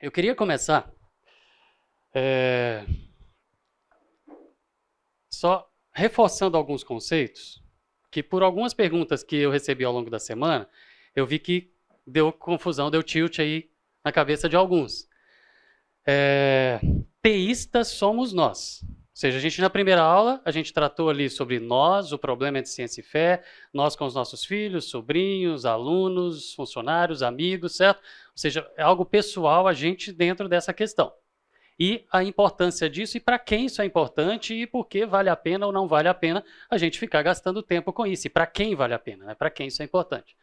Eu queria começar eh, só reforçando alguns conceitos que, por algumas perguntas que eu recebi ao longo da semana, eu vi que deu confusão, deu tilt aí na cabeça de alguns. Teístas somos nós. Ou seja, a gente na primeira aula, a gente tratou ali sobre nós, o problema entre ciência e fé, nós com os nossos filhos, sobrinhos, alunos, funcionários, amigos, certo? Ou seja, é algo pessoal a gente dentro dessa questão. E a importância disso e para quem isso é importante e por que vale a pena ou não vale a pena a gente ficar gastando tempo com isso. E para quem vale a pena, né? Para quem isso é importante.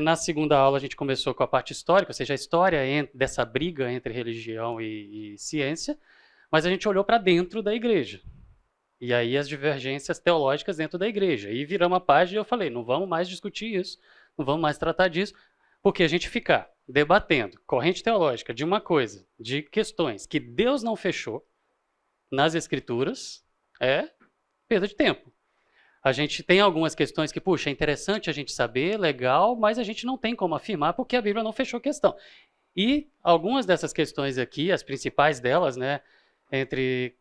Na segunda aula a gente começou com a parte histórica, ou seja, a história dessa briga entre religião e ciência, mas a gente olhou para dentro da igreja. E aí as divergências teológicas dentro da igreja. E viramos a página e eu falei, não vamos mais discutir isso, não vamos mais tratar disso, porque a gente ficar debatendo corrente teológica de uma coisa, de questões que Deus não fechou nas escrituras, é perda de tempo. A gente tem algumas questões que, puxa, é interessante a gente saber, legal, mas a gente não tem como afirmar porque a Bíblia não fechou questão. E algumas dessas questões aqui, as principais delas, né,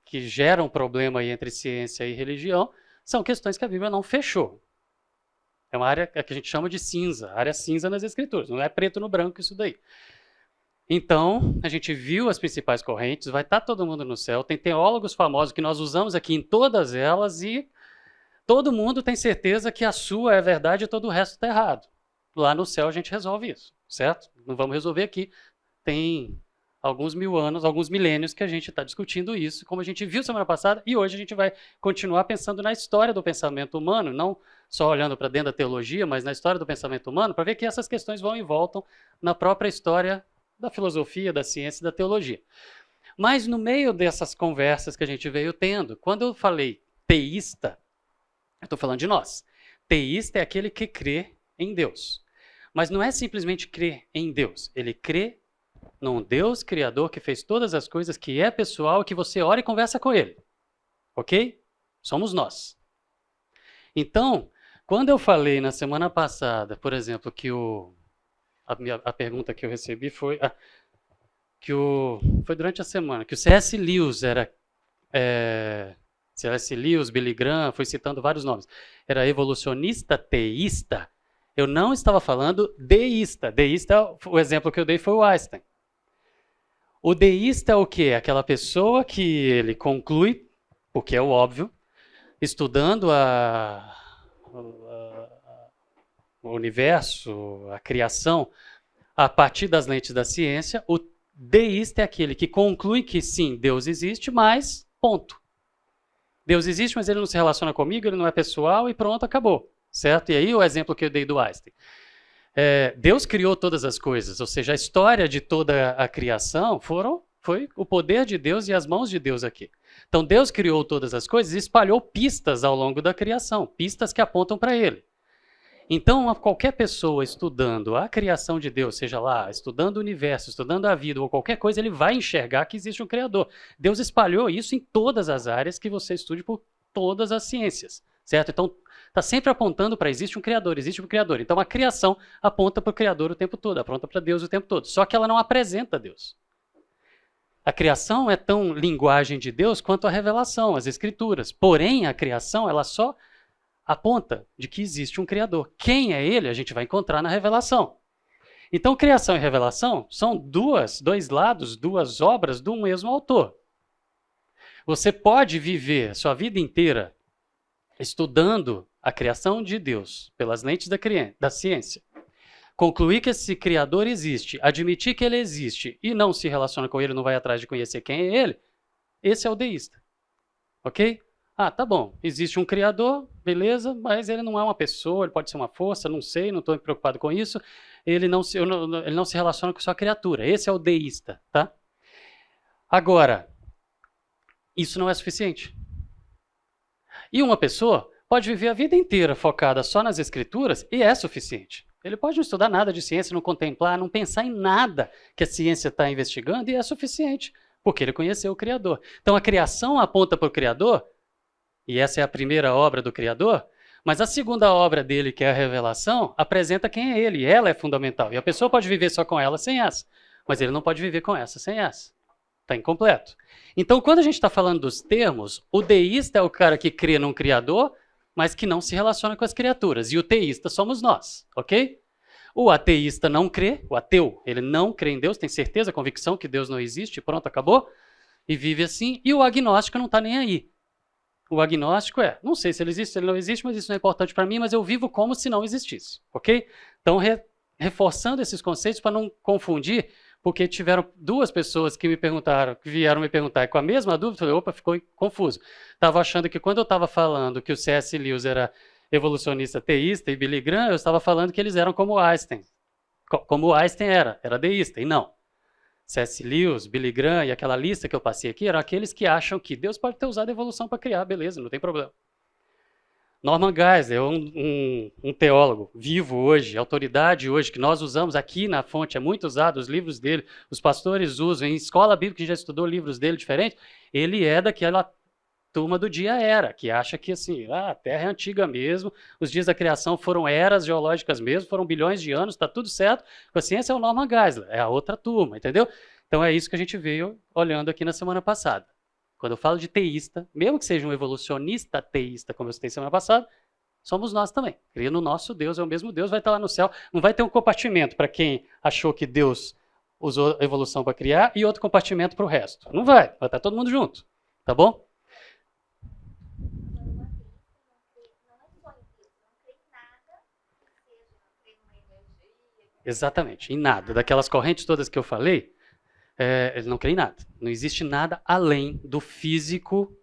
que geram problema aí entre ciência e religião, são questões que a Bíblia não fechou. É uma área que a gente chama de cinza, área cinza nas escrituras, não é preto no branco isso daí. Então, a gente viu as principais correntes, vai estar todo mundo no céu, tem teólogos famosos que nós usamos aqui em todas elas e todo mundo tem certeza que a sua é verdade e todo o resto está errado. Lá no céu a gente resolve isso, certo? Não vamos resolver aqui. Tem alguns mil anos, alguns milênios que a gente está discutindo isso, como a gente viu semana passada, e hoje a gente vai continuar pensando na história do pensamento humano, não só olhando para dentro da teologia, mas na história do pensamento humano, para ver que essas questões vão e voltam na própria história da filosofia, da ciência e da teologia. Mas no meio dessas conversas que a gente veio tendo, quando eu falei teísta, eu estou falando de nós. Teísta é aquele que crê em Deus. Mas não é simplesmente crer em Deus. Ele crê num Deus criador que fez todas as coisas, que é pessoal e que você ora e conversa com ele. Ok? Somos nós. Então, quando eu falei na semana passada, por exemplo, que a pergunta que eu recebi foi foi durante a semana, que o C.S. Lewis era C.S. Lewis, Billy Graham, foi citando vários nomes. Era evolucionista teísta. Eu não estava falando deísta. Deísta, o exemplo que eu dei foi o Einstein. O deísta é o quê? Aquela pessoa que ele conclui, porque é o óbvio, estudando o universo, a criação, a partir das lentes da ciência. O deísta é aquele que conclui que sim, Deus existe, mas ponto. Deus existe, mas ele não se relaciona comigo, ele não é pessoal e pronto, acabou. Certo? E aí o exemplo que eu dei do Einstein. Deus criou todas as coisas, ou seja, a história de toda a criação foi o poder de Deus e as mãos de Deus aqui. Então Deus criou todas as coisas e espalhou pistas ao longo da criação, pistas que apontam para ele. Então, qualquer pessoa estudando a criação de Deus, seja lá, estudando o universo, estudando a vida ou qualquer coisa, ele vai enxergar que existe um Criador. Deus espalhou isso em todas as áreas que você estude por todas as ciências, certo? Então, está sempre apontando para existe um Criador, existe um Criador. Então, a criação aponta para o Criador o tempo todo, aponta para Deus o tempo todo. Só que ela não apresenta Deus. A criação é tão linguagem de Deus quanto a revelação, as escrituras. Porém, a criação, ela só aponta de que existe um Criador. Quem é ele, a gente vai encontrar na revelação. Então, criação e revelação são dois lados, duas obras do mesmo autor. Você pode viver a sua vida inteira estudando a criação de Deus pelas lentes da ciência, concluir que esse Criador existe, admitir que ele existe e não se relaciona com ele, não vai atrás de conhecer quem é ele, esse é o deísta. Ok? Tá bom, existe um Criador, beleza, mas ele não é uma pessoa, ele pode ser uma força, não sei, não estou preocupado com isso, ele não se relaciona com sua criatura, esse é o deísta, tá? Agora, isso não é suficiente. E uma pessoa pode viver a vida inteira focada só nas escrituras e é suficiente. Ele pode não estudar nada de ciência, não contemplar, não pensar em nada que a ciência está investigando e é suficiente, porque ele conheceu o Criador. Então a criação aponta para o Criador, e essa é a primeira obra do Criador, mas a segunda obra dele, que é a revelação, apresenta quem é ele, e ela é fundamental. E a pessoa pode viver só com ela sem essa. mas ele não pode viver com essa sem essa. Está incompleto. Então, quando a gente está falando dos termos, o deísta é o cara que crê num criador, mas que não se relaciona com as criaturas. E o teísta somos nós, ok? O ateísta não crê, o ateu, ele não crê em Deus, tem certeza, convicção que Deus não existe, pronto, acabou, e vive assim. E o agnóstico não está nem aí. O agnóstico não sei se ele existe, se ele não existe, mas isso não é importante para mim, mas eu vivo como se não existisse, ok? Então, reforçando esses conceitos para não confundir, porque tiveram duas pessoas que me perguntaram, que vieram me perguntar com a mesma dúvida, eu falei, opa, ficou confuso. Estava achando que quando eu estava falando que o C.S. Lewis era evolucionista teísta e Billy Graham, eu estava falando que eles eram como Einstein. Como Einstein era deísta, e não. C.S. Lewis, Billy Graham e aquela lista que eu passei aqui eram aqueles que acham que Deus pode ter usado a evolução para criar, beleza, não tem problema. Norman Geisler, um teólogo vivo hoje, autoridade hoje, que nós usamos aqui na fonte, é muito usado, os livros dele, os pastores usam, em escola bíblica que já estudou livros dele diferentes, ele é daquela turma do dia era, que acha que assim, a Terra é antiga mesmo, os dias da criação foram eras geológicas mesmo, foram bilhões de anos, está tudo certo, a ciência é o Norman Geisler, é a outra turma, entendeu? Então é isso que a gente veio olhando aqui na semana passada. Quando eu falo de teísta, mesmo que seja um evolucionista teísta, como eu citei semana passada, somos nós também. Cria no nosso Deus, é o mesmo Deus, vai estar lá no céu. Não vai ter um compartimento para quem achou que Deus usou a evolução para criar e outro compartimento para o resto. Não vai estar todo mundo junto. Tá bom? Exatamente, em nada. Daquelas correntes todas que eu falei, ele não crê em nada. Não existe nada além do físico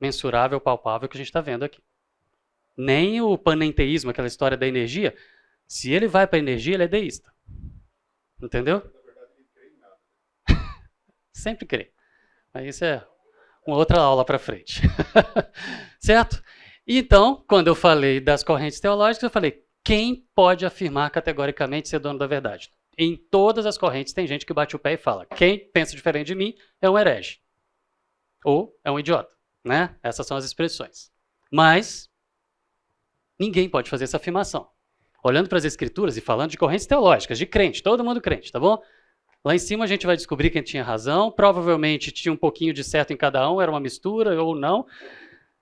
mensurável, palpável que a gente está vendo aqui. Nem o panenteísmo, aquela história da energia, se ele vai para a energia, ele é deísta. Entendeu? Na verdade, ele crê em nada. Sempre crê. Mas isso é uma outra aula para frente. Certo? Então, quando eu falei das correntes teológicas, eu falei, quem pode afirmar categoricamente ser dono da verdade? Em todas as correntes tem gente que bate o pé e fala, quem pensa diferente de mim é um herege. Ou é um idiota. Né? Essas são as expressões. Mas ninguém pode fazer essa afirmação. Olhando para as escrituras e falando de correntes teológicas, de crente, todo mundo crente, tá bom? Lá em cima a gente vai descobrir quem tinha razão, provavelmente tinha um pouquinho de certo em cada um, era uma mistura ou não.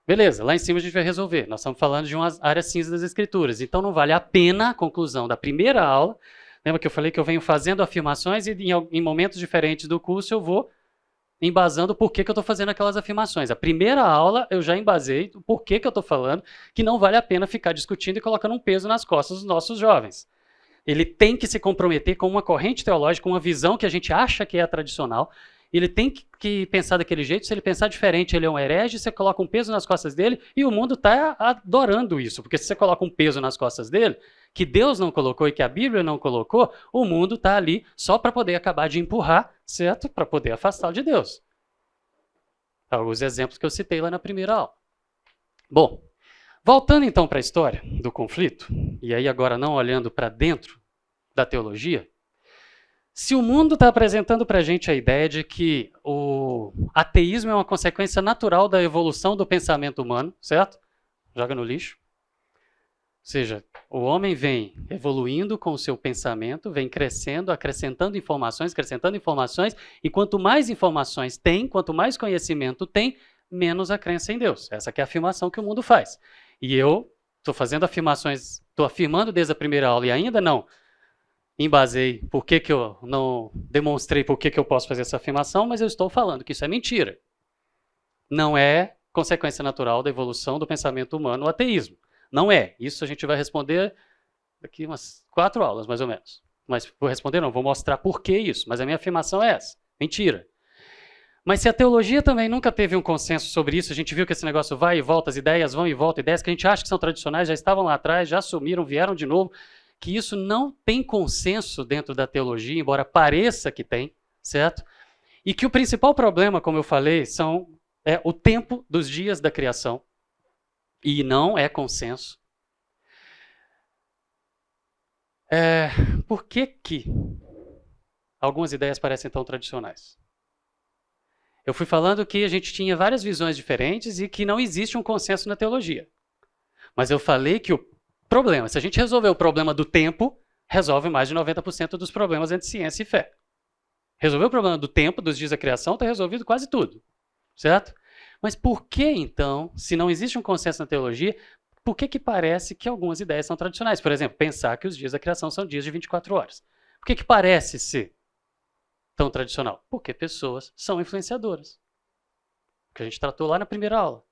Beleza, lá em cima a gente vai resolver. Nós estamos falando de uma área cinza das escrituras, então não vale a pena a conclusão da primeira aula. Lembra que eu falei que eu venho fazendo afirmações e em momentos diferentes do curso eu vou embasando por que eu estou fazendo aquelas afirmações. A primeira aula eu já embasei o porquê que eu estou falando que não vale a pena ficar discutindo e colocando um peso nas costas dos nossos jovens. Ele tem que se comprometer com uma corrente teológica, uma visão que a gente acha que é a tradicional. Ele tem que pensar daquele jeito. Se ele pensar diferente, ele é um herege, você coloca um peso nas costas dele e o mundo está adorando isso. Porque se você coloca um peso nas costas dele, que Deus não colocou e que a Bíblia não colocou, o mundo está ali só para poder acabar de empurrar, certo? Para poder afastá-lo de Deus. Alguns exemplos que eu citei lá na primeira aula. Bom, voltando então para a história do conflito, e aí agora não olhando para dentro da teologia, se o mundo está apresentando para a gente a ideia de que o ateísmo é uma consequência natural da evolução do pensamento humano, certo? Joga no lixo. Ou seja, o homem vem evoluindo com o seu pensamento, vem crescendo, acrescentando informações, e quanto mais informações tem, quanto mais conhecimento tem, menos a crença em Deus. Essa que é a afirmação que o mundo faz. E eu estou fazendo afirmações, estou afirmando desde a primeira aula e ainda não embasei por que eu não demonstrei por que eu posso fazer essa afirmação, mas eu estou falando que isso é mentira. Não é consequência natural da evolução do pensamento humano o ateísmo. Não é. Isso a gente vai responder daqui umas 4 aulas, mais ou menos. Mas vou responder não, vou mostrar por que isso. Mas a minha afirmação é essa. Mentira. Mas se a teologia também nunca teve um consenso sobre isso, a gente viu que esse negócio vai e volta, as ideias vão e voltam, ideias que a gente acha que são tradicionais, já estavam lá atrás, já sumiram, vieram de novo, que isso não tem consenso dentro da teologia, embora pareça que tem, certo? E que o principal problema, como eu falei, é o tempo dos dias da criação, e não é consenso. Por que algumas ideias parecem tão tradicionais? Eu fui falando que a gente tinha várias visões diferentes e que não existe um consenso na teologia. Mas eu falei que o problema, se a gente resolver o problema do tempo, resolve mais de 90% dos problemas entre ciência e fé. Resolveu o problema do tempo, dos dias da criação, está resolvido quase tudo, certo? Mas por que, então, se não existe um consenso na teologia, por que parece que algumas ideias são tradicionais? Por exemplo, pensar que os dias da criação são dias de 24 horas. Por que parece ser tão tradicional? Porque pessoas são influenciadoras. Que a gente tratou lá na primeira aula.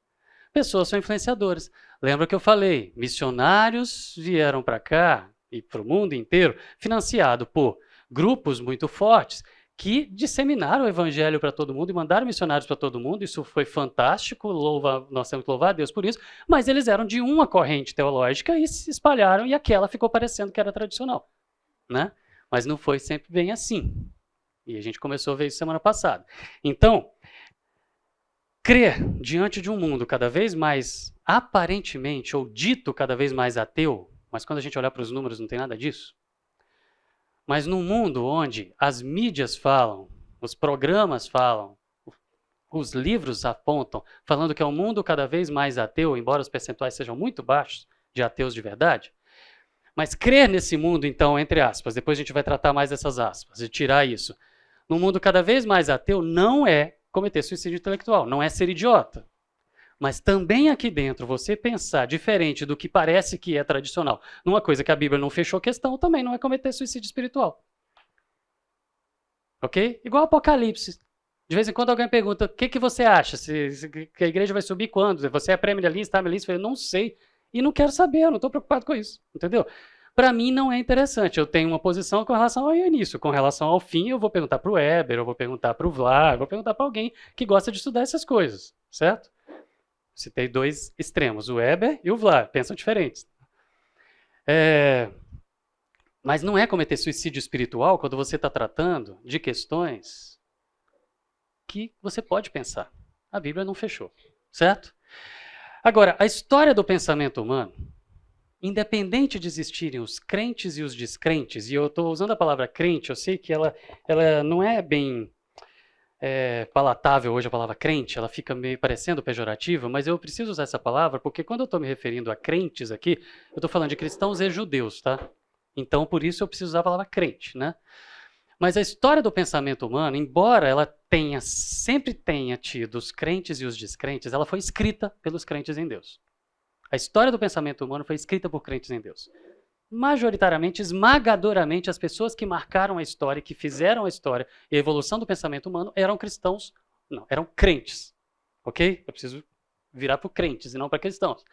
Pessoas são influenciadoras. Lembra que eu falei? Missionários vieram para cá e para o mundo inteiro, financiado por grupos muito fortes que disseminaram o evangelho para todo mundo e mandaram missionários para todo mundo. Isso foi fantástico, nós temos que louvar a Deus por isso, mas eles eram de uma corrente teológica e se espalharam e aquela ficou parecendo que era tradicional, né? Mas não foi sempre bem assim. E a gente começou a ver isso semana passada. Então, crer diante de um mundo cada vez mais aparentemente ou dito cada vez mais ateu, mas quando a gente olhar para os números não tem nada disso. Mas num mundo onde as mídias falam, os programas falam, os livros apontam, falando que é um mundo cada vez mais ateu, embora os percentuais sejam muito baixos de ateus de verdade, mas crer nesse mundo, então, entre aspas, depois a gente vai tratar mais dessas aspas e tirar isso, num mundo cada vez mais ateu não é cometer suicídio intelectual, não é ser idiota. Mas também aqui dentro, você pensar diferente do que parece que é tradicional, numa coisa que a Bíblia não fechou questão, também não é cometer suicídio espiritual. Ok? Igual Apocalipse. De vez em quando alguém pergunta, o que você acha? Que a igreja vai subir quando? Você é pré-milenialista, está milenialista? Eu não sei. E não quero saber, eu não estou preocupado com isso. Entendeu? Para mim não é interessante. Eu tenho uma posição com relação ao início. Com relação ao fim, eu vou perguntar para o Weber, eu vou perguntar para o Vlá, eu vou perguntar para alguém que gosta de estudar essas coisas. Certo? Citei dois extremos, o Weber e o Vlá, pensam diferentes. Mas não é cometer suicídio espiritual quando você está tratando de questões que você pode pensar. A Bíblia não fechou, certo? Agora, a história do pensamento humano, independente de existirem os crentes e os descrentes, e eu estou usando a palavra crente, eu sei que ela não é bem palatável hoje a palavra crente, ela fica meio parecendo pejorativa, mas eu preciso usar essa palavra porque quando eu estou me referindo a crentes aqui, eu estou falando de cristãos e judeus, tá? Então, por isso eu preciso usar a palavra crente, né? Mas a história do pensamento humano, embora ela sempre tenha tido os crentes e os descrentes, ela foi escrita pelos crentes em Deus. A história do pensamento humano foi escrita por crentes em Deus. Majoritariamente, esmagadoramente, as pessoas que marcaram a história, que fizeram a história e a evolução do pensamento humano eram cristãos, não, eram crentes, ok? Eu preciso virar para crentes e não para cristãos.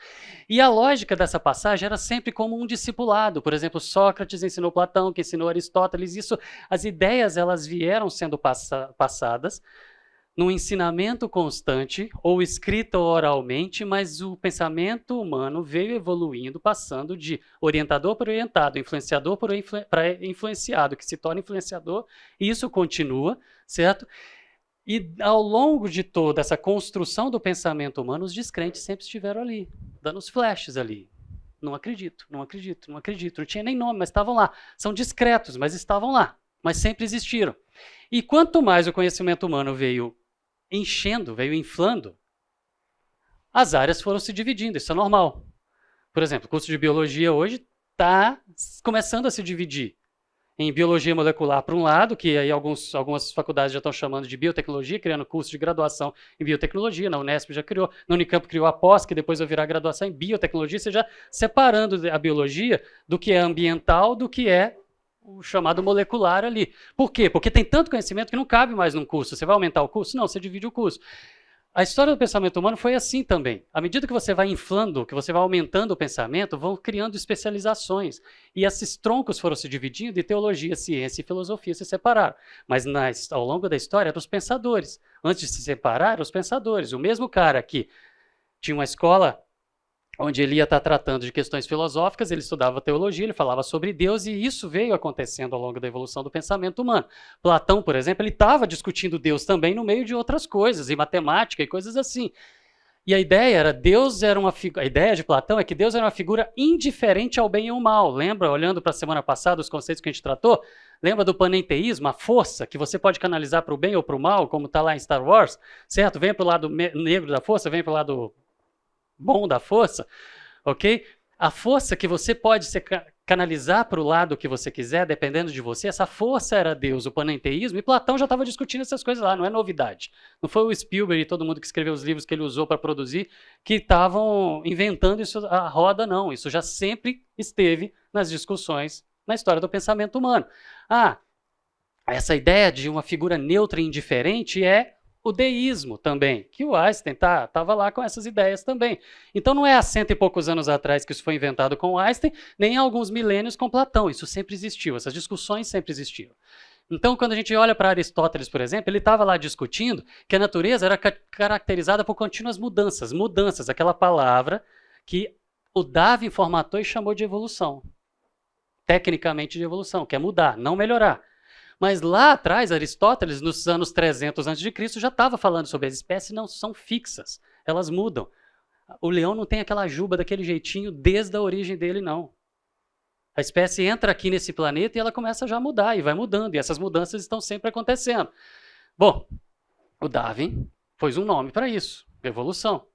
E a lógica dessa passagem era sempre como um discipulado. Por exemplo, Sócrates ensinou Platão, que ensinou Aristóteles. Isso, as ideias elas vieram sendo passadas num ensinamento constante, ou escrita oralmente, mas o pensamento humano veio evoluindo, passando de orientador para orientado, influenciador para influenciado, que se torna influenciador, e isso continua, certo? E ao longo de toda essa construção do pensamento humano, os descrentes sempre estiveram ali, dando os flashes ali. Não acredito, não acredito, não acredito. Não tinha nem nome, mas estavam lá. São discretos, mas estavam lá. Mas sempre existiram. E quanto mais o conhecimento humano veio enchendo, veio inflando, as áreas foram se dividindo, isso é normal. Por exemplo, o curso de biologia hoje está começando a se dividir em biologia molecular para um lado, que aí algumas faculdades já estão chamando de biotecnologia, criando curso de graduação em biotecnologia, na Unesp já criou, na Unicamp criou a pós, que depois vai virar graduação em biotecnologia, seja separando a biologia do que é ambiental, do que é o chamado molecular ali. Por quê? Porque tem tanto conhecimento que não cabe mais num curso. Você vai aumentar o curso? Não, você divide o curso. A história do pensamento humano foi assim também. À medida que você vai inflando, que você vai aumentando o pensamento, vão criando especializações. E esses troncos foram se dividindo e teologia, ciência e filosofia se separaram. Mas ao longo da história eram os pensadores. Antes de se separar, eram os pensadores. O mesmo cara que tinha uma escola onde ele ia estar tratando de questões filosóficas, ele estudava teologia, ele falava sobre Deus, e isso veio acontecendo ao longo da evolução do pensamento humano. Platão, por exemplo, ele estava discutindo Deus também no meio de outras coisas, e matemática e coisas assim. E a ideia era, a ideia de Platão é que Deus era uma figura indiferente ao bem e ao mal. Lembra, olhando para a semana passada, os conceitos que a gente tratou? Lembra do panenteísmo, a força que você pode canalizar para o bem ou para o mal, como está lá em Star Wars, certo? Vem para o lado negro da força, vem para o lado bom da força, ok? a força que você pode canalizar para o lado que você quiser, dependendo de você, essa força era Deus, o panenteísmo, e Platão já estava discutindo essas coisas lá, não é novidade. Não foi o Spielberg e todo mundo que escreveu os livros que ele usou para produzir que estavam inventando isso à roda, não. Isso já sempre esteve nas discussões na história do pensamento humano. Essa ideia de uma figura neutra e indiferente é o deísmo também, que o Einstein estava lá com essas ideias também. Então não é há 100 e poucos anos atrás que isso foi inventado com Einstein, nem há alguns milênios com Platão. Isso sempre existiu, essas discussões sempre existiram. Então, quando a gente olha para Aristóteles, por exemplo, ele estava lá discutindo que a natureza era caracterizada por contínuas mudanças. Mudanças, aquela palavra que o Darwin formatou e chamou de evolução. Tecnicamente de evolução, que é mudar, não melhorar. Mas lá atrás, Aristóteles, nos anos 300 a.C., já estava falando sobre as espécies não são fixas, elas mudam. O leão não tem aquela juba daquele jeitinho desde a origem dele, não. A espécie entra aqui nesse planeta e ela começa já a mudar, e vai mudando, e essas mudanças estão sempre acontecendo. Bom, o Darwin pôs um nome para isso, evolução.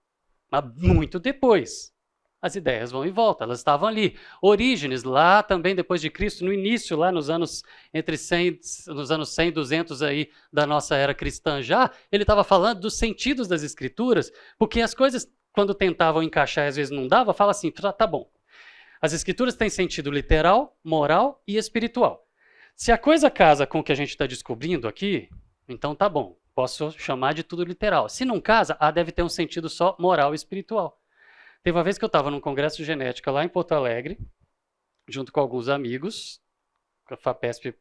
Mas muito depois, as ideias vão e voltam, elas estavam ali. Orígenes, lá também depois de Cristo, no início, lá nos anos nos anos 100, 200 aí da nossa era cristã já, ele estava falando dos sentidos das escrituras, porque as coisas, quando tentavam encaixar e às vezes não dava, fala assim, tá bom. As escrituras têm sentido literal, moral e espiritual. Se a coisa casa com o que a gente está descobrindo aqui, então tá bom, posso chamar de tudo literal. Se não casa, deve ter um sentido só moral e espiritual. Teve uma vez que eu estava num congresso de genética lá em Porto Alegre, junto com alguns amigos, a FAPESP,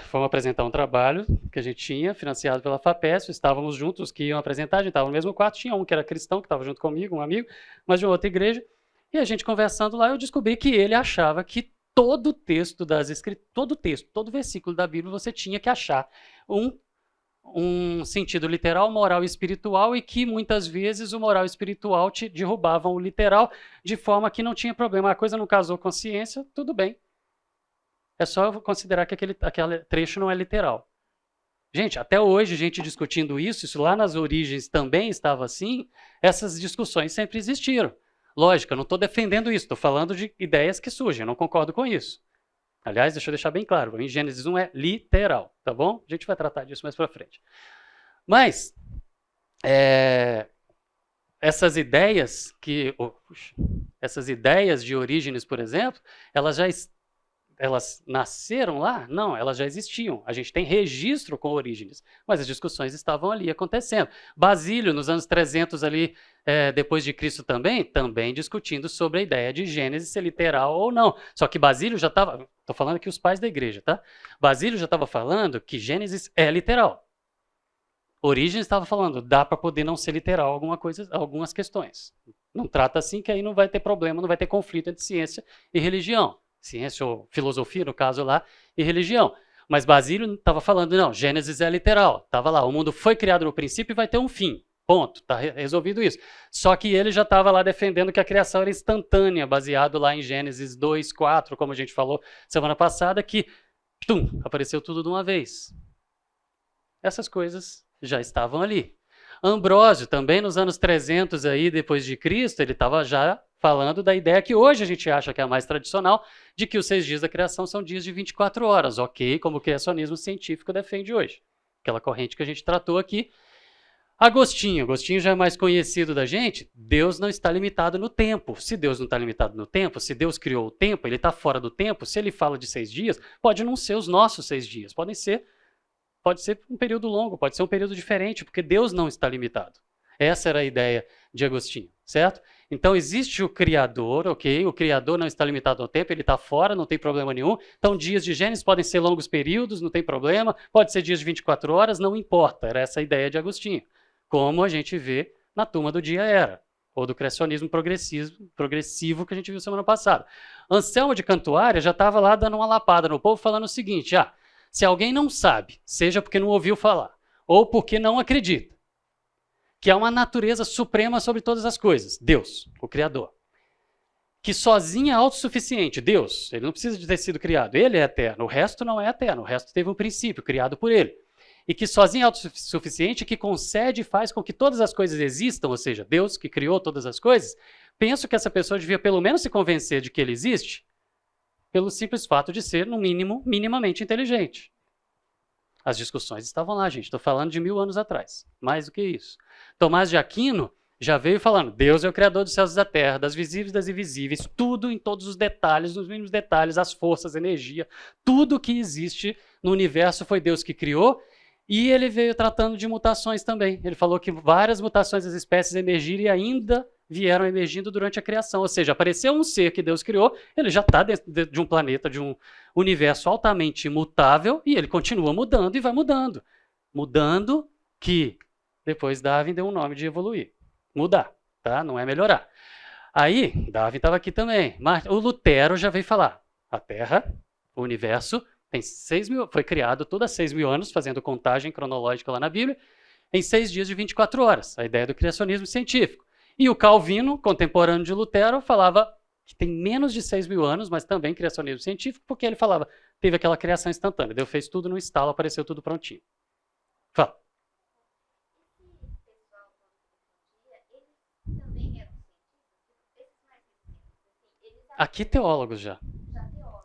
fomos apresentar um trabalho que a gente tinha, financiado pela FAPESP, estávamos juntos, os que iam apresentar, a gente estava no mesmo quarto, tinha um que era cristão, que estava junto comigo, um amigo, mas de uma outra igreja, e a gente conversando lá, eu descobri que ele achava que todo texto das escrituras, todo versículo da Bíblia, você tinha que achar um sentido literal, moral e espiritual, e que muitas vezes o moral e espiritual te derrubavam o literal, de forma que não tinha problema. A coisa não casou com a ciência, tudo bem. É só considerar que aquele trecho não é literal. Gente, até hoje, gente discutindo isso lá nas origens também estava assim, essas discussões sempre existiram. Lógico, eu não estou defendendo isso, estou falando de ideias que surgem, eu não concordo com isso. Aliás, deixa eu deixar bem claro, em Gênesis 1 é literal, tá bom? A gente vai tratar disso mais para frente. Mas, essas ideias de Orígenes, por exemplo, elas nasceram lá? Não, elas já existiam. A gente tem registro com Orígenes, mas as discussões estavam ali acontecendo. Basílio, nos anos 300 ali, depois de Cristo também discutindo sobre a ideia de Gênesis ser literal ou não. Só que Basílio já estava, estou falando aqui os pais da igreja, tá? Basílio já estava falando que Gênesis é literal. Orígenes estava falando, dá para poder não ser literal algumas questões. Não trata assim que aí não vai ter problema, não vai ter conflito entre ciência e religião. Ciência ou filosofia, no caso lá, e religião. Mas Basílio estava falando, não, Gênesis é literal. Estava lá, o mundo foi criado no princípio e vai ter um fim. Ponto, está resolvido isso. Só que ele já estava lá defendendo que a criação era instantânea, baseado lá em Gênesis 2, 4, como a gente falou semana passada, que apareceu tudo de uma vez. Essas coisas já estavam ali. Ambrósio, também nos anos 300 aí, depois de Cristo, ele estava já falando da ideia que hoje a gente acha que é a mais tradicional, de que os 6 dias da criação são dias de 24 horas, ok? Como o criacionismo científico defende hoje. Aquela corrente que a gente tratou aqui. Agostinho já é mais conhecido da gente, Deus não está limitado no tempo. Se Deus não está limitado no tempo, se Deus criou o tempo, ele está fora do tempo, se ele fala de 6 dias, pode não ser os nossos 6 dias, pode ser um período longo, pode ser um período diferente, porque Deus não está limitado. Essa era a ideia de Agostinho, certo? Então existe o Criador, ok? O Criador não está limitado ao tempo, ele está fora, não tem problema nenhum. Então dias de Gênesis podem ser longos períodos, não tem problema. Pode ser dias de 24 horas, não importa. Era essa a ideia de Agostinho. Como a gente vê na Turma do Dia Era, ou do criacionismo progressivo que a gente viu semana passada. Anselmo de Cantuária já estava lá dando uma lapada no povo, falando o seguinte, se alguém não sabe, seja porque não ouviu falar, ou porque não acredita, que há uma natureza suprema sobre todas as coisas, Deus, o Criador, que sozinho é autossuficiente, Deus, ele não precisa de ter sido criado, ele é eterno, o resto não é eterno, o resto teve um princípio criado por ele, e que sozinho é autossuficiente, que concede e faz com que todas as coisas existam, ou seja, Deus que criou todas as coisas, penso que essa pessoa devia pelo menos se convencer de que ele existe pelo simples fato de ser, no mínimo, minimamente inteligente. As discussões estavam lá, gente. Estou falando de 1000 anos atrás. Mais do que isso. Tomás de Aquino já veio falando, Deus é o criador dos céus e da terra, das visíveis e das invisíveis, tudo em todos os detalhes, nos mínimos detalhes, as forças, a energia, tudo que existe no universo foi Deus que criou, e ele veio tratando de mutações também. Ele falou que várias mutações das espécies emergiram e ainda vieram emergindo durante a criação. Ou seja, apareceu um ser que Deus criou, ele já está dentro de um planeta, de um universo altamente mutável, e ele continua mudando e vai mudando. Mudando que depois Darwin deu um nome de evoluir. Mudar, tá? Não é melhorar. Aí, Darwin estava aqui também. Mas o Lutero já veio falar. A Terra, o universo, tem 6.000, foi criado toda 6.000 anos, fazendo contagem cronológica lá na Bíblia, em 6 dias de 24 horas. A ideia do criacionismo científico. E o Calvino, contemporâneo de Lutero, falava que tem menos de 6.000 anos, mas também criacionismo científico, porque ele falava, teve aquela criação instantânea. Deus fez tudo no estalo, apareceu tudo prontinho. Fala. Aqui teólogos já.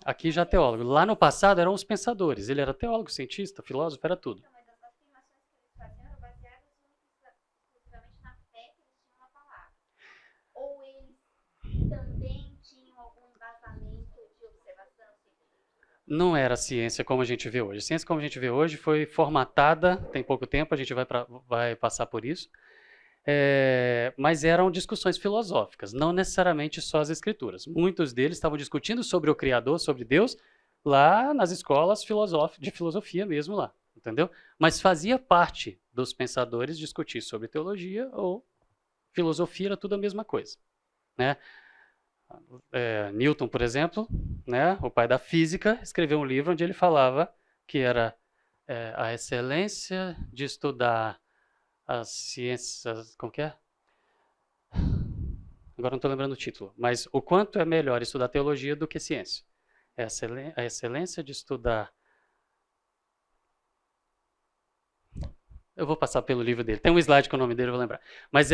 Aqui já teólogos. Lá no passado eram os pensadores. Ele era teólogo, cientista, filósofo, era tudo. Mas as afirmações que eles faziam eram baseadas exclusivamente na fé que eles tinham na palavra. Ou eles também tinham algum embasamento de observação científica? Não era ciência como a gente vê hoje. A ciência como a gente vê hoje foi formatada, tem pouco tempo, a gente vai passar por isso. Mas eram discussões filosóficas, não necessariamente só as escrituras. Muitos deles estavam discutindo sobre o Criador, sobre Deus, lá nas escolas de filosofia mesmo lá, entendeu? Mas fazia parte dos pensadores discutir sobre teologia ou filosofia, era tudo a mesma coisa, né? Newton, por exemplo, né, o pai da física, escreveu um livro onde ele falava que era a excelência de estudar as ciências, como que é? Agora não estou lembrando o título, mas o quanto é melhor estudar teologia do que ciência. A excelência de estudar... Eu vou passar pelo livro dele. Tem um slide com o nome dele, eu vou lembrar. Mas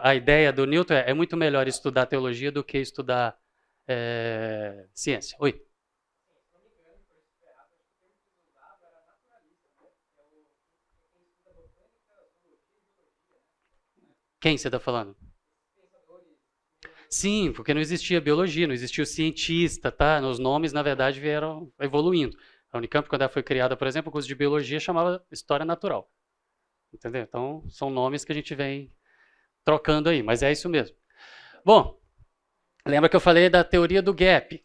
a ideia do Newton é muito melhor estudar teologia do que estudar ciência. Oi? Quem você está falando? Sim, porque não existia biologia, não existia o cientista, tá? Os nomes, na verdade, vieram evoluindo. A Unicamp, quando ela foi criada, por exemplo, o curso de biologia chamava História Natural. Entendeu? Então, são nomes que a gente vem trocando aí, mas é isso mesmo. Bom, lembra que eu falei da teoria do gap?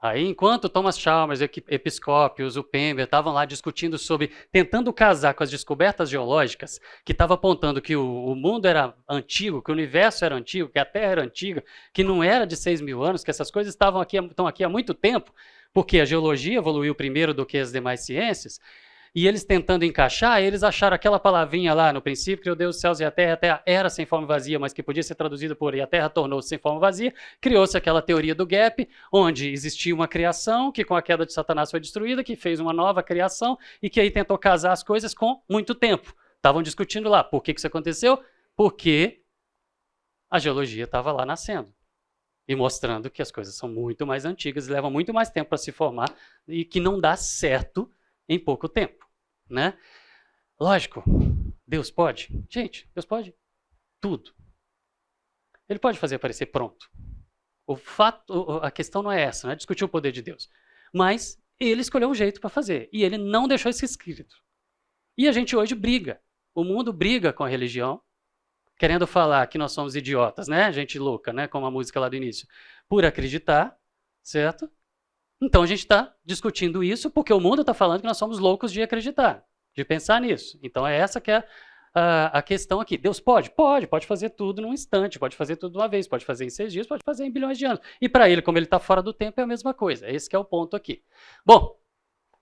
Aí, enquanto Thomas Chalmers, Episcópios, o Pember estavam lá discutindo sobre, tentando casar com as descobertas geológicas, que estavam apontando que o mundo era antigo, que o universo era antigo, que a Terra era antiga, que não era de 6.000 anos, que essas coisas estão aqui há muito tempo, porque a geologia evoluiu primeiro do que as demais ciências, e eles tentando encaixar, eles acharam aquela palavrinha lá no princípio, criou Deus os céus e a terra era sem forma vazia, mas que podia ser traduzida por e a terra tornou-se sem forma vazia, criou-se aquela teoria do gap, onde existia uma criação que com a queda de Satanás foi destruída, que fez uma nova criação e que aí tentou casar as coisas com muito tempo. Estavam discutindo lá, por que isso aconteceu? Porque a geologia estava lá nascendo e mostrando que as coisas são muito mais antigas e levam muito mais tempo para se formar e que não dá certo em pouco tempo, né? Lógico, Deus pode? Gente, Deus pode tudo. Ele pode fazer aparecer pronto. A questão não é essa, não é discutir o poder de Deus. Mas ele escolheu um jeito para fazer e ele não deixou isso escrito. E a gente hoje briga. O mundo briga com a religião, querendo falar que nós somos idiotas, né? Gente louca, né? Como a música lá do início. Por acreditar, certo? Então a gente está discutindo isso porque o mundo está falando que nós somos loucos de acreditar, de pensar nisso. Então é essa que é a questão aqui. Deus pode? Pode fazer tudo num instante, pode fazer tudo de uma vez, pode fazer em 6 dias, pode fazer em bilhões de anos. E para ele, como ele está fora do tempo, é a mesma coisa. Esse que é o ponto aqui. Bom,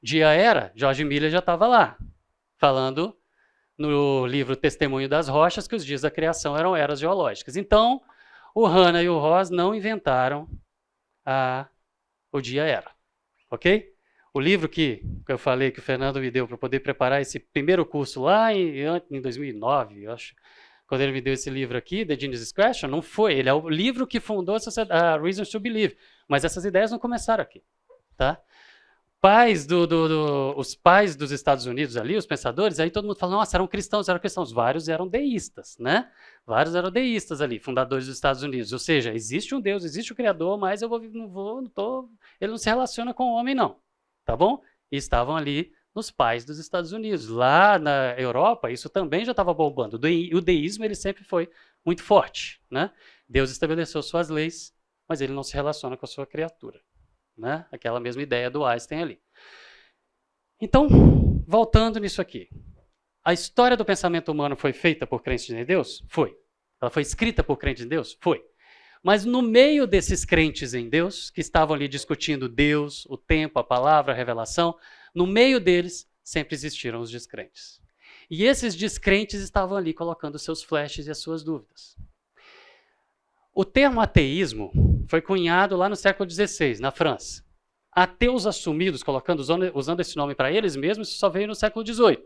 dia George Miller já estava lá, falando no livro Testemunho das Rochas que os dias da criação eram eras geológicas. Então, o Hanna e o Ross não inventaram o dia era, ok? O livro que eu falei que o Fernando me deu para poder preparar esse primeiro curso lá em 2009, eu acho, quando ele me deu esse livro aqui, The Genesis Question, não foi. Ele é o livro que fundou a Reasons to Believe. Mas essas ideias não começaram aqui. Tá? Os pais dos Estados Unidos ali, os pensadores, aí todo mundo fala, nossa, eram cristãos. Vários eram deístas, né? Vários eram deístas ali, fundadores dos Estados Unidos. Ou seja, existe um Deus, existe o Criador, mas ele não se relaciona com o homem, não. Tá bom? E estavam ali nos pais dos Estados Unidos. Lá na Europa, isso também já estava bombando. O deísmo, ele sempre foi muito forte, né? Deus estabeleceu suas leis, mas ele não se relaciona com a sua criatura. Né? Aquela mesma ideia do Einstein ali. Então, voltando nisso aqui. A história do pensamento humano foi feita por crentes em Deus? Foi. Ela foi escrita por crentes em Deus? Foi. Mas no meio desses crentes em Deus, que estavam ali discutindo Deus, o tempo, a palavra, a revelação, no meio deles sempre existiram os descrentes. E esses descrentes estavam ali colocando seus flashes e as suas dúvidas. O termo ateísmo foi cunhado lá no século XVI, na França. Ateus assumidos, usando esse nome para eles mesmos, isso só veio no século XVIII.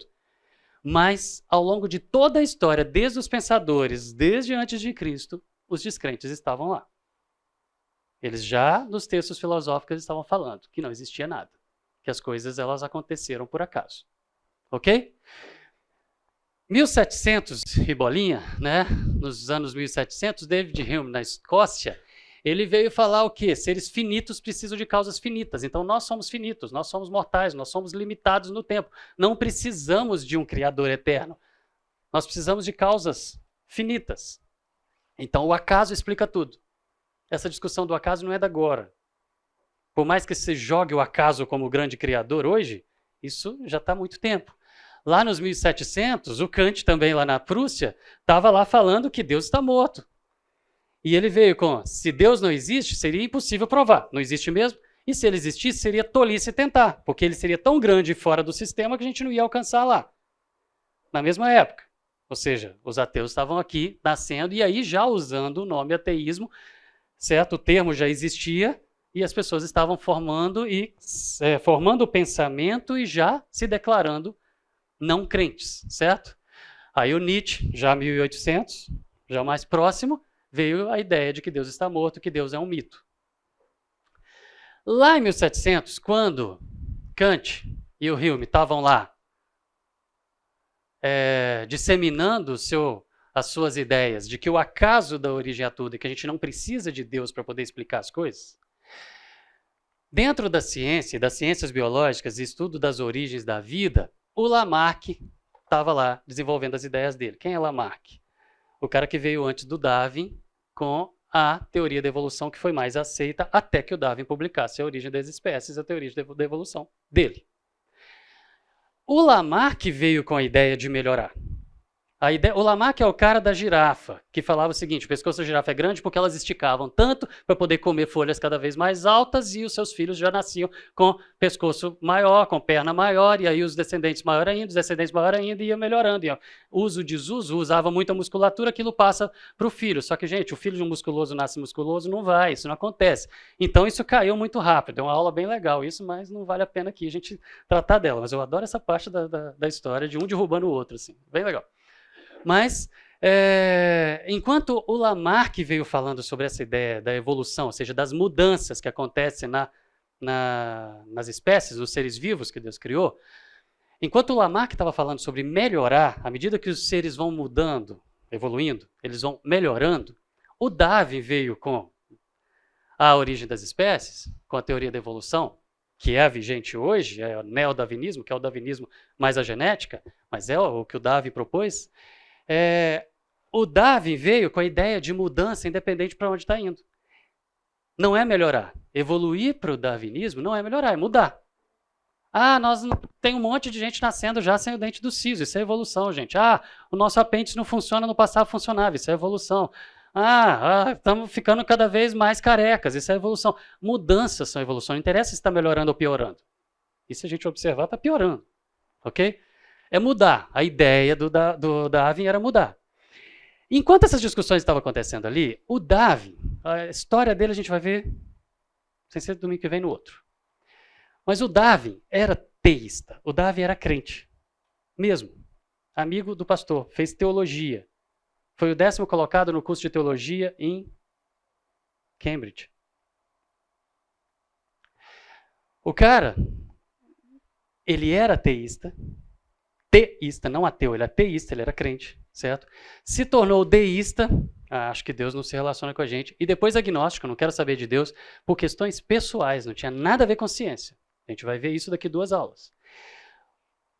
Mas, ao longo de toda a história, desde os pensadores, desde antes de Cristo, os descrentes estavam lá. Eles já, nos textos filosóficos, estavam falando que não existia nada, que as coisas elas aconteceram por acaso. Ok? 1700 e bolinha, né? Nos anos 1700, David Hume, na Escócia, ele veio falar o quê? Seres finitos precisam de causas finitas. Então, nós somos finitos, nós somos mortais, nós somos limitados no tempo. Não precisamos de um Criador eterno. Nós precisamos de causas finitas. Então, o acaso explica tudo. Essa discussão do acaso não é da agora. Por mais que se jogue o acaso como o grande criador hoje, isso já está há muito tempo. Lá nos 1700, o Kant, também lá na Prússia, estava lá falando que Deus está morto. E ele veio com, se Deus não existe, seria impossível provar. Não existe mesmo. E se ele existisse, seria tolice tentar, porque ele seria tão grande fora do sistema que a gente não ia alcançar lá. Na mesma época. Ou seja, os ateus estavam aqui nascendo e aí já usando o nome ateísmo, certo? O termo já existia e as pessoas estavam formando o pensamento e já se declarando não crentes, certo? Aí o Nietzsche, já 1800, já mais próximo, veio a ideia de que Deus está morto, que Deus é um mito. Lá em 1700, quando Kant e o Hume estavam lá disseminando as suas ideias de que o acaso dá origem a tudo e que a gente não precisa de Deus para poder explicar as coisas, dentro da ciência, das ciências biológicas e estudo das origens da vida, o Lamarck estava lá desenvolvendo as ideias dele. Quem é Lamarck? O cara que veio antes do Darwin com a teoria da evolução que foi mais aceita até que o Darwin publicasse A Origem das Espécies, a teoria da evolução dele. O Lamarck veio com a ideia de melhorar. O Lamarck é o cara da girafa, que falava o seguinte, o pescoço da girafa é grande porque elas esticavam tanto para poder comer folhas cada vez mais altas e os seus filhos já nasciam com pescoço maior, com perna maior, e aí os descendentes maior ainda, e ia melhorando. Uso e desuso, usava muita musculatura, aquilo passa para o filho. Só que, gente, o filho de um musculoso nasce musculoso, não vai, isso não acontece. Então isso caiu muito rápido, é uma aula bem legal isso, mas não vale a pena aqui a gente tratar dela. Mas eu adoro essa parte da história de um derrubando o outro, assim, bem legal. Mas, enquanto o Lamarck veio falando sobre essa ideia da evolução, ou seja, das mudanças que acontecem nas espécies, nos seres vivos que Deus criou, enquanto o Lamarck estava falando sobre melhorar, à medida que os seres vão mudando, evoluindo, eles vão melhorando, o Darwin veio com A Origem das Espécies, com a teoria da evolução, que é a vigente hoje, é o neodarwinismo, que é o darwinismo mais a genética, mas é o que o Darwin propôs. O Darwin veio com a ideia de mudança independente para onde está indo. Não é melhorar. Evoluir para o darwinismo não é melhorar, é mudar. Tem um monte de gente nascendo já sem o dente do siso, isso é evolução, gente. O nosso apêndice não funciona, no passado funcionava, isso é evolução. Estamos ficando cada vez mais carecas, isso é evolução. Mudanças são evolução, não interessa se está melhorando ou piorando. E se a gente observar, está piorando, ok? É mudar. A ideia do Darwin era mudar. Enquanto essas discussões estavam acontecendo ali, o Darwin, a história dele a gente vai ver, sem ser domingo que vem no outro. Mas o Darwin era teísta, o Darwin era crente, mesmo. Amigo do pastor, fez teologia. Foi o 10º colocado no curso de teologia em Cambridge. O cara, ele era teísta, não ateu, ele era teísta, ele era crente, certo? Se tornou deísta, acho que Deus não se relaciona com a gente, e depois agnóstico, não quero saber de Deus, por questões pessoais, não tinha nada a ver com ciência. A gente vai ver isso daqui 2 aulas.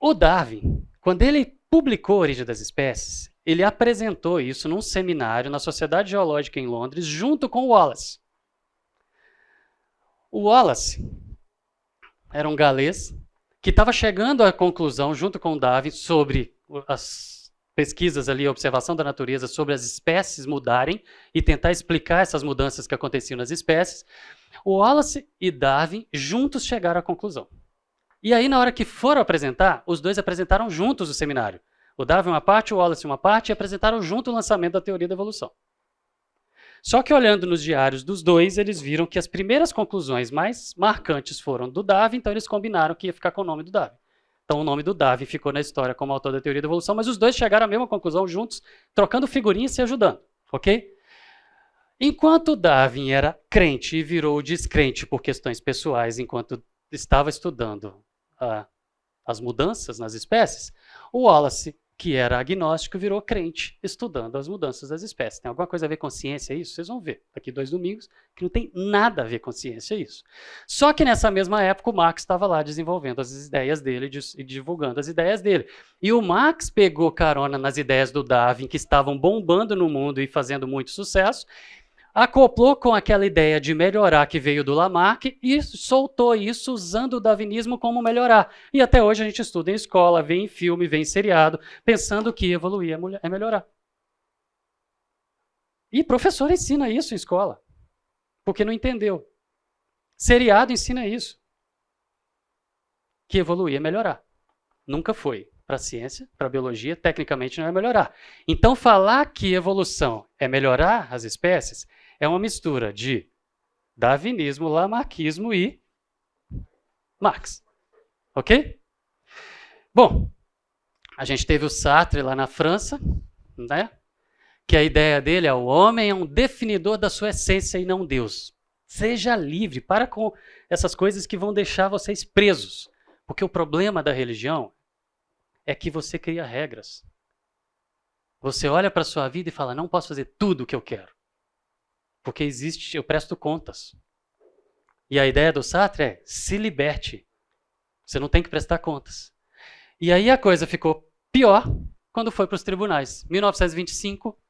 O Darwin, quando ele publicou A Origem das Espécies, ele apresentou isso num seminário na Sociedade Geológica em Londres, junto com o Wallace. O Wallace era um galês que estava chegando à conclusão, junto com o Darwin, sobre as pesquisas ali, a observação da natureza, sobre as espécies mudarem e tentar explicar essas mudanças que aconteciam nas espécies. O Wallace e Darwin juntos chegaram à conclusão. E aí, na hora que foram apresentar, os dois apresentaram juntos o seminário. O Darwin uma parte, o Wallace uma parte, e apresentaram junto o lançamento da teoria da evolução. Só que olhando nos diários dos dois, eles viram que as primeiras conclusões mais marcantes foram do Darwin, então eles combinaram que ia ficar com o nome do Darwin. Então o nome do Darwin ficou na história como autor da teoria da evolução, mas os dois chegaram à mesma conclusão juntos, trocando figurinhas e se ajudando, ok? Enquanto Darwin era crente e virou descrente por questões pessoais enquanto estava estudando as mudanças nas espécies, o Wallace, que era agnóstico, virou crente estudando as mudanças das espécies. Tem alguma coisa a ver com ciência isso? Vocês vão ver daqui 2 domingos que não tem nada a ver com ciência isso. Só que nessa mesma época o Marx estava lá desenvolvendo as ideias dele e divulgando as ideias dele. E o Marx pegou carona nas ideias do Darwin, que estavam bombando no mundo e fazendo muito sucesso, acoplou com aquela ideia de melhorar que veio do Lamarck e soltou isso usando o darwinismo como melhorar. E até hoje a gente estuda em escola, vê em filme, vê em seriado, pensando que evoluir é melhorar. E professor ensina isso em escola, porque não entendeu. Seriado ensina isso, que evoluir é melhorar. Nunca foi. Para a ciência, para a biologia, tecnicamente não é melhorar. Então falar que evolução é melhorar as espécies é uma mistura de darwinismo, lamarquismo e Marx. Ok? Bom, a gente teve o Sartre lá na França, né? Que a ideia dele é o homem é um definidor da sua essência e não Deus. Seja livre, para com essas coisas que vão deixar vocês presos. Porque o problema da religião é que você cria regras. Você olha para a sua vida e fala, não posso fazer tudo o que eu quero. Porque existe, eu presto contas. E a ideia do Sartre é, se liberte. Você não tem que prestar contas. E aí a coisa ficou pior quando foi para os tribunais. 1925,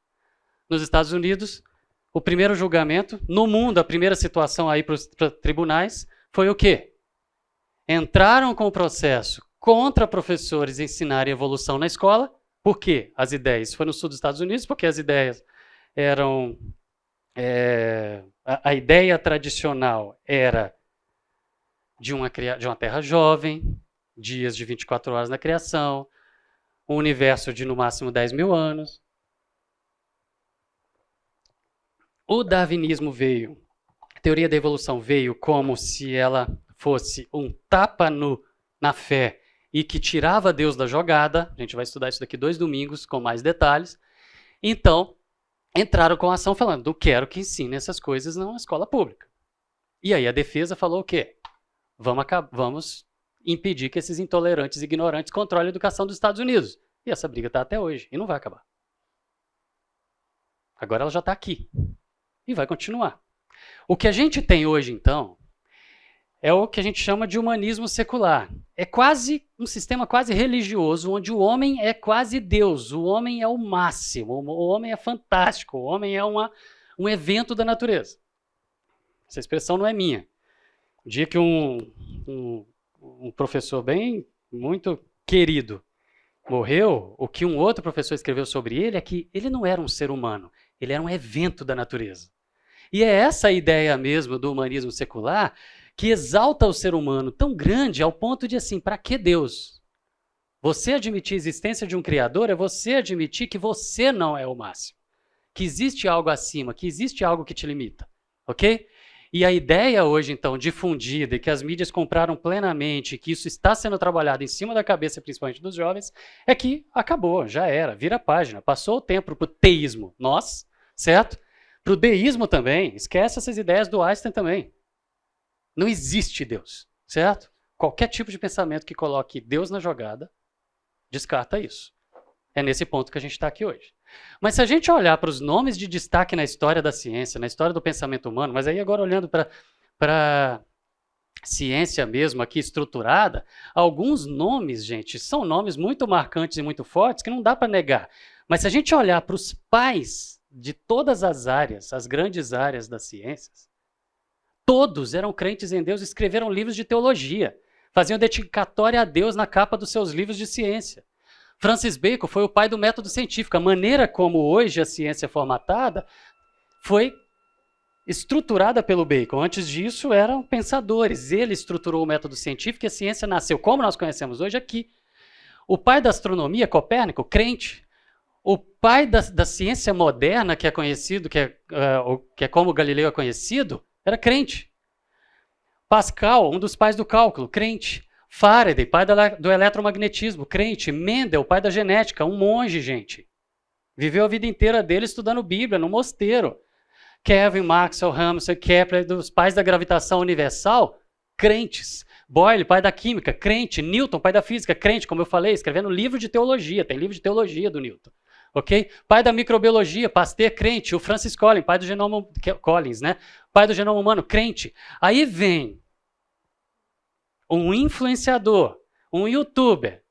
nos Estados Unidos, o primeiro julgamento, no mundo, a primeira situação aí para os tribunais, foi o quê? Entraram com o processo contra professores ensinarem evolução na escola. Por quê? As ideias. Foi no sul dos Estados Unidos, porque as ideias eram... a ideia tradicional era de uma terra jovem, dias de 24 horas na criação, um universo de no máximo 10 mil anos. O darwinismo veio, a teoria da evolução veio como se ela fosse um tapa na fé e que tirava Deus da jogada. A gente vai estudar isso daqui 2 domingos com mais detalhes. Então, entraram com a ação falando, não quero que ensine essas coisas na escola pública. E aí a defesa falou o quê? Vamos impedir que esses intolerantes e ignorantes controlem a educação dos Estados Unidos. E essa briga está até hoje, e não vai acabar. Agora ela já está aqui, e vai continuar. O que a gente tem hoje, então, é o que a gente chama de humanismo secular. É quase um sistema quase religioso, onde o homem é quase Deus, o homem é o máximo, o homem é fantástico, o homem é um evento da natureza. Essa expressão não é minha. O dia que um professor muito querido morreu, o que um outro professor escreveu sobre ele é que ele não era um ser humano, ele era um evento da natureza. E é essa a ideia mesmo do humanismo secular, que exalta o ser humano tão grande ao ponto de assim, para que Deus? Você admitir a existência de um Criador é você admitir que você não é o máximo, que existe algo acima, que existe algo que te limita, ok? E a ideia hoje, então, difundida, e que as mídias compraram plenamente, que isso está sendo trabalhado em cima da cabeça, principalmente dos jovens, é que acabou, já era, vira a página, passou o tempo para o teísmo, nós, certo? Para o deísmo também, esquece essas ideias do Einstein também. Não existe Deus, certo? Qualquer tipo de pensamento que coloque Deus na jogada, descarta isso. É nesse ponto que a gente está aqui hoje. Mas se a gente olhar para os nomes de destaque na história da ciência, na história do pensamento humano, mas aí agora olhando para a ciência mesmo aqui estruturada, alguns nomes, gente, são nomes muito marcantes e muito fortes que não dá para negar. Mas se a gente olhar para os pais de todas as áreas, as grandes áreas das ciências, todos eram crentes em Deus e escreveram livros de teologia, faziam dedicatória a Deus na capa dos seus livros de ciência. Francis Bacon foi o pai do método científico. A maneira como hoje a ciência é formatada foi estruturada pelo Bacon. Antes disso, eram pensadores. Ele estruturou o método científico e a ciência nasceu, como nós conhecemos hoje, aqui. O pai da astronomia, Copérnico, crente. O pai da ciência moderna, que é conhecido, que é como Galileu é conhecido, era crente. Pascal, um dos pais do cálculo, crente. Faraday, pai do eletromagnetismo, crente. Mendel, pai da genética, um monge, gente. Viveu a vida inteira dele estudando Bíblia, no mosteiro. Kelvin, Maxwell, Ramsay, Kepler, dos pais da gravitação universal, crentes. Boyle, pai da química, crente. Newton, pai da física, crente, como eu falei, escrevendo livro de teologia. Tem livro de teologia do Newton. Ok? Pai da microbiologia, Pasteur, crente. O Francis Collins, pai do genoma, Collins, né? Pai do genoma humano, crente. Aí vem um influenciador, um youtuber,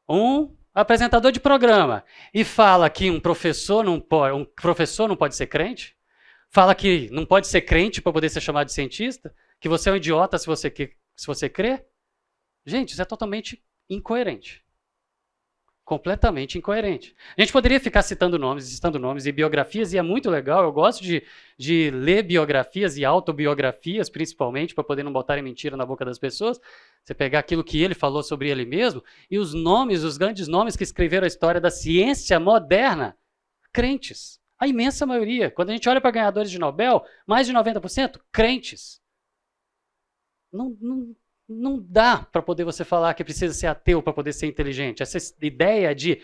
um apresentador de programa e fala que um professor não pode ser crente, fala que não pode ser crente para poder ser chamado de cientista, que você é um idiota se você crê. Gente, isso é totalmente incoerente. Completamente incoerente. A gente poderia ficar citando nomes e biografias, e é muito legal, eu gosto de ler biografias e autobiografias, principalmente, para poder não botarem mentira na boca das pessoas. Você pegar aquilo que ele falou sobre ele mesmo, e os nomes, os grandes nomes que escreveram a história da ciência moderna, crentes. A imensa maioria. Quando a gente olha para ganhadores de Nobel, mais de 90%, crentes. Não dá para poder você falar que precisa ser ateu para poder ser inteligente. Essa ideia de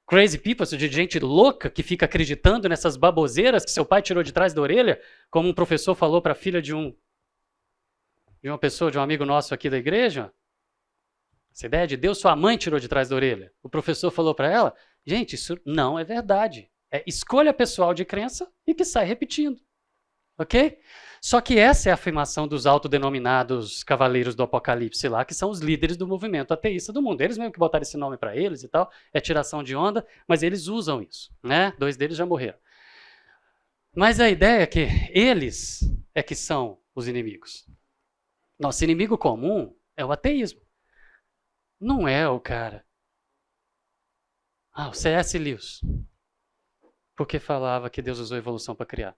crazy people, de gente louca que fica acreditando nessas baboseiras que seu pai tirou de trás da orelha, como um professor falou para a filha de uma pessoa, de um amigo nosso aqui da igreja. Essa ideia de Deus, sua mãe tirou de trás da orelha. O professor falou para ela, gente, isso não é verdade. É escolha pessoal de crença e que sai repetindo. Ok? Só que essa é a afirmação dos autodenominados cavaleiros do apocalipse lá, que são os líderes do movimento ateísta do mundo. Eles mesmo que botaram esse nome para eles e tal, é tiração de onda, mas eles usam isso, né? 2 deles já morreram. Mas a ideia é que eles é que são os inimigos. Nosso inimigo comum é o ateísmo. Não é o cara. O C.S. Lewis. Porque falava que Deus usou a evolução para criar.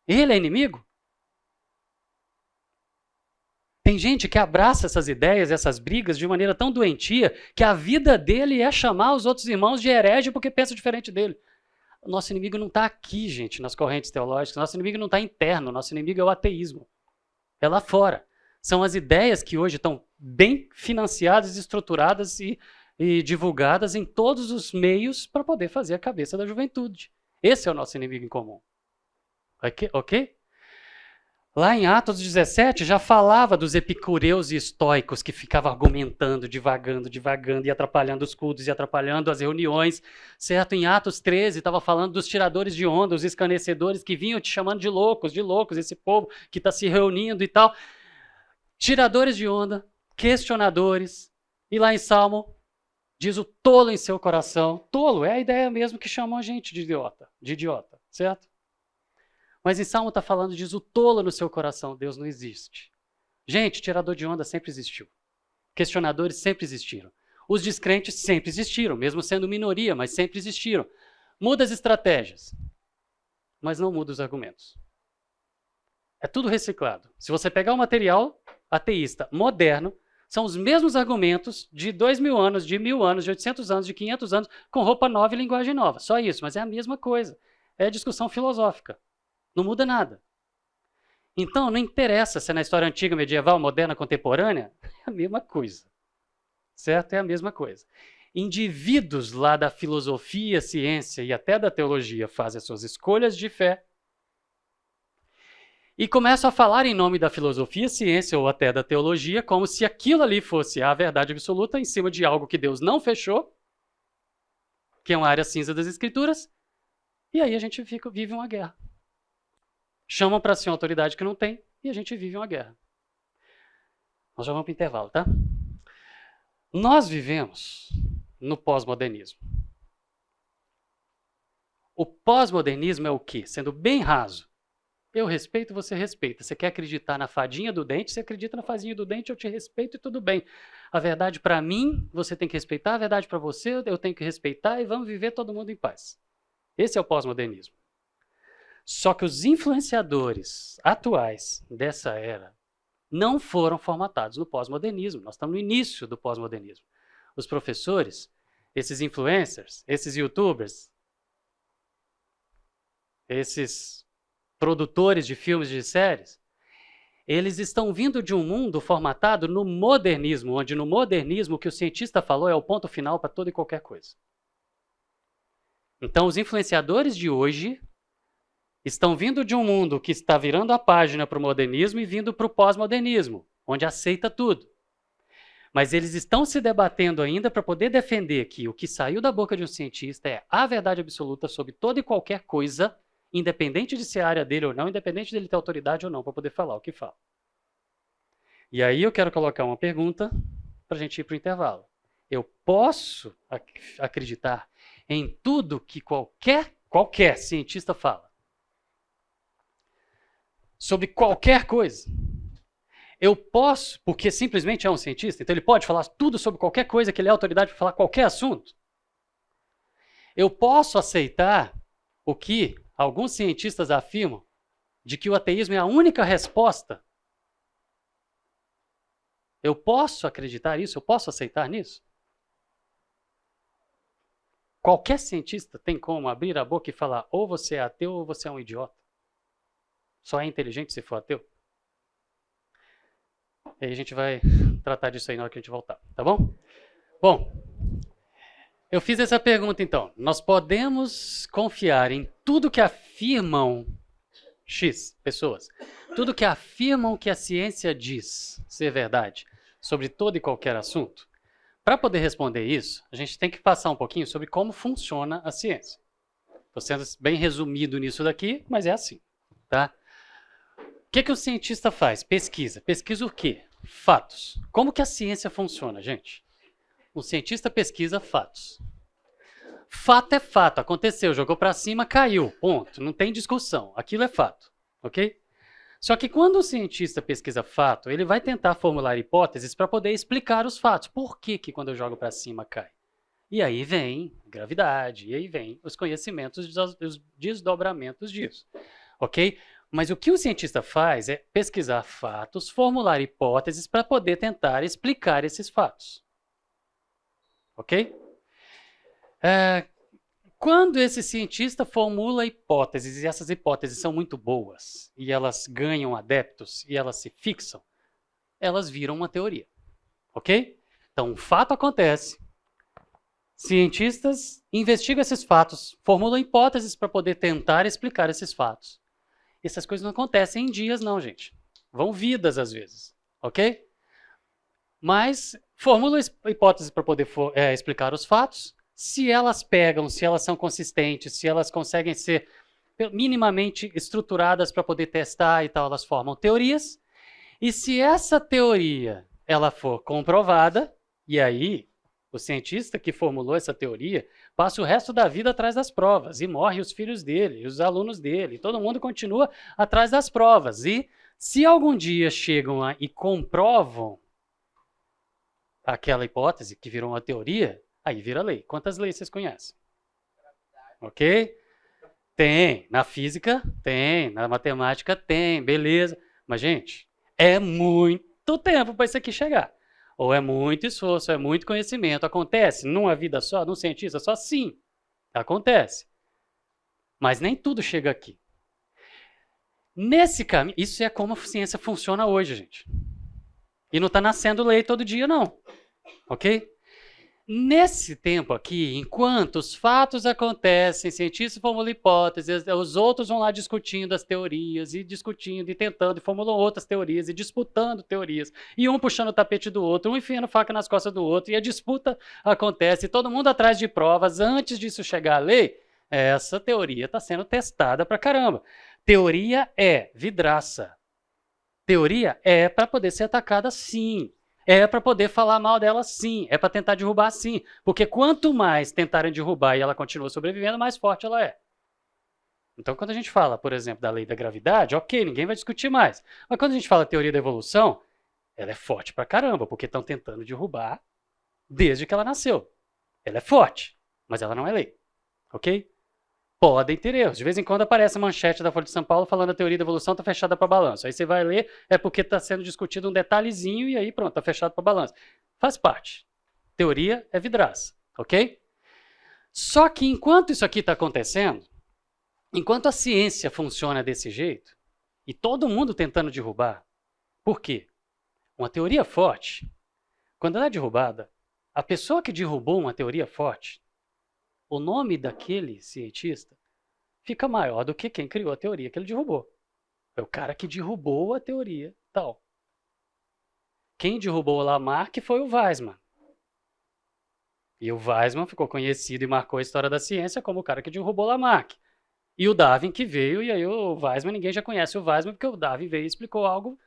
Ele é inimigo? Tem gente que abraça essas ideias, essas brigas de maneira tão doentia que a vida dele é chamar os outros irmãos de herege porque pensa diferente dele. O nosso inimigo não está aqui, gente, nas correntes teológicas. Nosso inimigo não está interno. Nosso inimigo é o ateísmo. É lá fora. São as ideias que hoje estão bem financiadas, estruturadas e divulgadas em todos os meios para poder fazer a cabeça da juventude. Esse é o nosso inimigo em comum. Ok? Lá em Atos 17 já falava dos epicureus e estoicos que ficavam argumentando, divagando e atrapalhando os cultos e atrapalhando as reuniões, certo? Em Atos 13 estava falando dos tiradores de onda, os escarnecedores que vinham te chamando de loucos, esse povo que está se reunindo e tal. Tiradores de onda, questionadores, e lá em Salmo diz o tolo em seu coração. Tolo é a ideia mesmo que chamam a gente de idiota, certo? Mas em Salmo está falando, diz o tolo no seu coração, Deus não existe. Gente, tirador de onda sempre existiu. Questionadores sempre existiram. Os descrentes sempre existiram, mesmo sendo minoria, mas sempre existiram. Muda as estratégias, mas não muda os argumentos. É tudo reciclado. Se você pegar o material ateísta moderno, são os mesmos argumentos de 2.000 anos, de 1.000 anos, de 800 anos, de 500 anos, com roupa nova e linguagem nova. Só isso, mas é a mesma coisa. É discussão filosófica. Não muda nada. Então, não interessa se é na história antiga, medieval, moderna, contemporânea, é a mesma coisa. Certo? É a mesma coisa. Indivíduos lá da filosofia, ciência e até da teologia fazem as suas escolhas de fé e começam a falar em nome da filosofia, ciência ou até da teologia como se aquilo ali fosse a verdade absoluta em cima de algo que Deus não fechou, que é uma área cinza das escrituras, e aí a gente vive uma guerra. Chamam para si uma autoridade que não tem e a gente vive uma guerra. Nós já vamos para o intervalo, tá? Nós vivemos no pós-modernismo. O pós-modernismo é o quê? Sendo bem raso. Eu respeito, você respeita. Você quer acreditar na fadinha do dente, você acredita na fadinha do dente, eu te respeito e tudo bem. A verdade para mim, você tem que respeitar, a verdade para você, eu tenho que respeitar e vamos viver todo mundo em paz. Esse é o pós-modernismo. Só que os influenciadores atuais dessa era não foram formatados no pós-modernismo. Nós estamos no início do pós-modernismo. Os professores, esses influencers, esses youtubers, esses produtores de filmes e de séries, eles estão vindo de um mundo formatado no modernismo, onde no modernismo o que o cientista falou é o ponto final para toda e qualquer coisa. Então os influenciadores de hoje estão vindo de um mundo que está virando a página para o modernismo e vindo para o pós-modernismo, onde aceita tudo. Mas eles estão se debatendo ainda para poder defender que o que saiu da boca de um cientista é a verdade absoluta sobre toda e qualquer coisa, independente de ser a área dele ou não, independente dele ter autoridade ou não para poder falar o que fala. E aí eu quero colocar uma pergunta para a gente ir para o intervalo. Eu posso acreditar em tudo que qualquer cientista fala? Sobre qualquer coisa. Eu posso, porque simplesmente é um cientista, então ele pode falar tudo sobre qualquer coisa, que ele é autoridade para falar qualquer assunto. Eu posso aceitar o que alguns cientistas afirmam de que o ateísmo é a única resposta. Eu posso acreditar nisso? Eu posso aceitar nisso? Qualquer cientista tem como abrir a boca e falar ou você é ateu ou você é um idiota. Só é inteligente se for ateu. E aí a gente vai tratar disso aí na hora que a gente voltar, tá bom? Bom, eu fiz essa pergunta então. Nós podemos confiar em tudo que afirmam X pessoas, tudo que afirmam que a ciência diz ser verdade sobre todo e qualquer assunto? Para poder responder isso, a gente tem que passar um pouquinho sobre como funciona a ciência. Estou sendo bem resumido nisso daqui, mas é assim, tá? O que o cientista faz? Pesquisa. Pesquisa o quê? Fatos. Como que a ciência funciona, gente? O cientista pesquisa fatos. Fato é fato. Aconteceu, jogou para cima, caiu. Ponto. Não tem discussão. Aquilo é fato. Ok? Só que quando o cientista pesquisa fato, ele vai tentar formular hipóteses para poder explicar os fatos. Por que quando eu jogo para cima cai? E aí vem gravidade, e aí vem os conhecimentos, os desdobramentos disso. Ok? Mas o que o cientista faz é pesquisar fatos, formular hipóteses para poder tentar explicar esses fatos. Ok? Quando esse cientista formula hipóteses, e essas hipóteses são muito boas, e elas ganham adeptos, e elas se fixam, elas viram uma teoria. Ok? Então, um fato acontece, cientistas investigam esses fatos, formulam hipóteses para poder tentar explicar esses fatos. Essas coisas não acontecem em dias, não, gente. Vão vidas, às vezes. Ok? Mas formula hipóteses para poder explicar os fatos. Se elas pegam, se elas são consistentes, se elas conseguem ser minimamente estruturadas para poder testar e tal, elas formam teorias. E se essa teoria ela for comprovada, e aí o cientista que formulou essa teoria passa o resto da vida atrás das provas, e morre os filhos dele, os alunos dele, todo mundo continua atrás das provas. E se algum dia chegam lá e comprovam aquela hipótese que virou uma teoria, aí vira lei. Quantas leis vocês conhecem? Ok? Tem. Na física, tem. Na matemática, tem. Beleza. Mas, gente, é muito tempo para isso aqui chegar. Ou é muito esforço, é muito conhecimento. Acontece numa vida só, num cientista só? Sim, acontece. Mas nem tudo chega aqui. Nesse caminho, isso é como a ciência funciona hoje, gente. E não está nascendo lei todo dia, não. Ok? Nesse tempo aqui, enquanto os fatos acontecem, cientistas formulam hipóteses, os outros vão lá discutindo as teorias, e discutindo, e tentando, e formulam outras teorias, e disputando teorias, e um puxando o tapete do outro, um enfiando faca nas costas do outro, e a disputa acontece, todo mundo atrás de provas. Antes disso chegar à lei, essa teoria está sendo testada pra caramba. Teoria é vidraça. Teoria é para poder ser atacada, sim. É para poder falar mal dela, sim. É para tentar derrubar, sim. Porque quanto mais tentarem derrubar e ela continua sobrevivendo, mais forte ela é. Então, quando a gente fala, por exemplo, da lei da gravidade, ok, ninguém vai discutir mais. Mas quando a gente fala teoria da evolução, ela é forte pra caramba, porque estão tentando derrubar desde que ela nasceu. Ela é forte, mas ela não é lei. Ok? Podem ter erros. De vez em quando aparece a manchete da Folha de São Paulo falando a teoria da evolução está fechada para balanço. Aí você vai ler, é porque está sendo discutido um detalhezinho e aí pronto, está fechado para balanço. Faz parte. Teoria é vidraça, ok? Só que enquanto isso aqui está acontecendo, enquanto a ciência funciona desse jeito, e todo mundo tentando derrubar, por quê? Uma teoria forte, quando ela é derrubada, a pessoa que derrubou uma teoria forte, o nome daquele cientista fica maior do que quem criou a teoria que ele derrubou. É o cara que derrubou a teoria tal. Quem derrubou o Lamarck foi o Weizmann. E o Weizmann ficou conhecido e marcou a história da ciência como o cara que derrubou o Lamarck. E o Darwin que veio, e aí o Weizmann, ninguém já conhece o Weizmann, porque o Darwin veio e explicou algo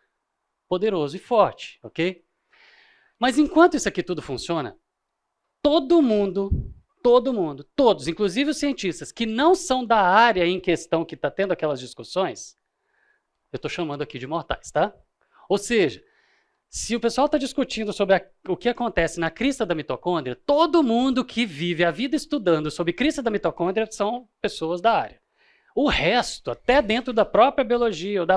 poderoso e forte, ok? Mas enquanto isso aqui tudo funciona, todo mundo, todos, inclusive os cientistas que não são da área em questão que está tendo aquelas discussões, eu estou chamando aqui de mortais, tá? Ou seja, se o pessoal está discutindo sobre o que acontece na crista da mitocôndria, todo mundo que vive a vida estudando sobre crista da mitocôndria são pessoas da área. O resto, até dentro da própria biologia ou da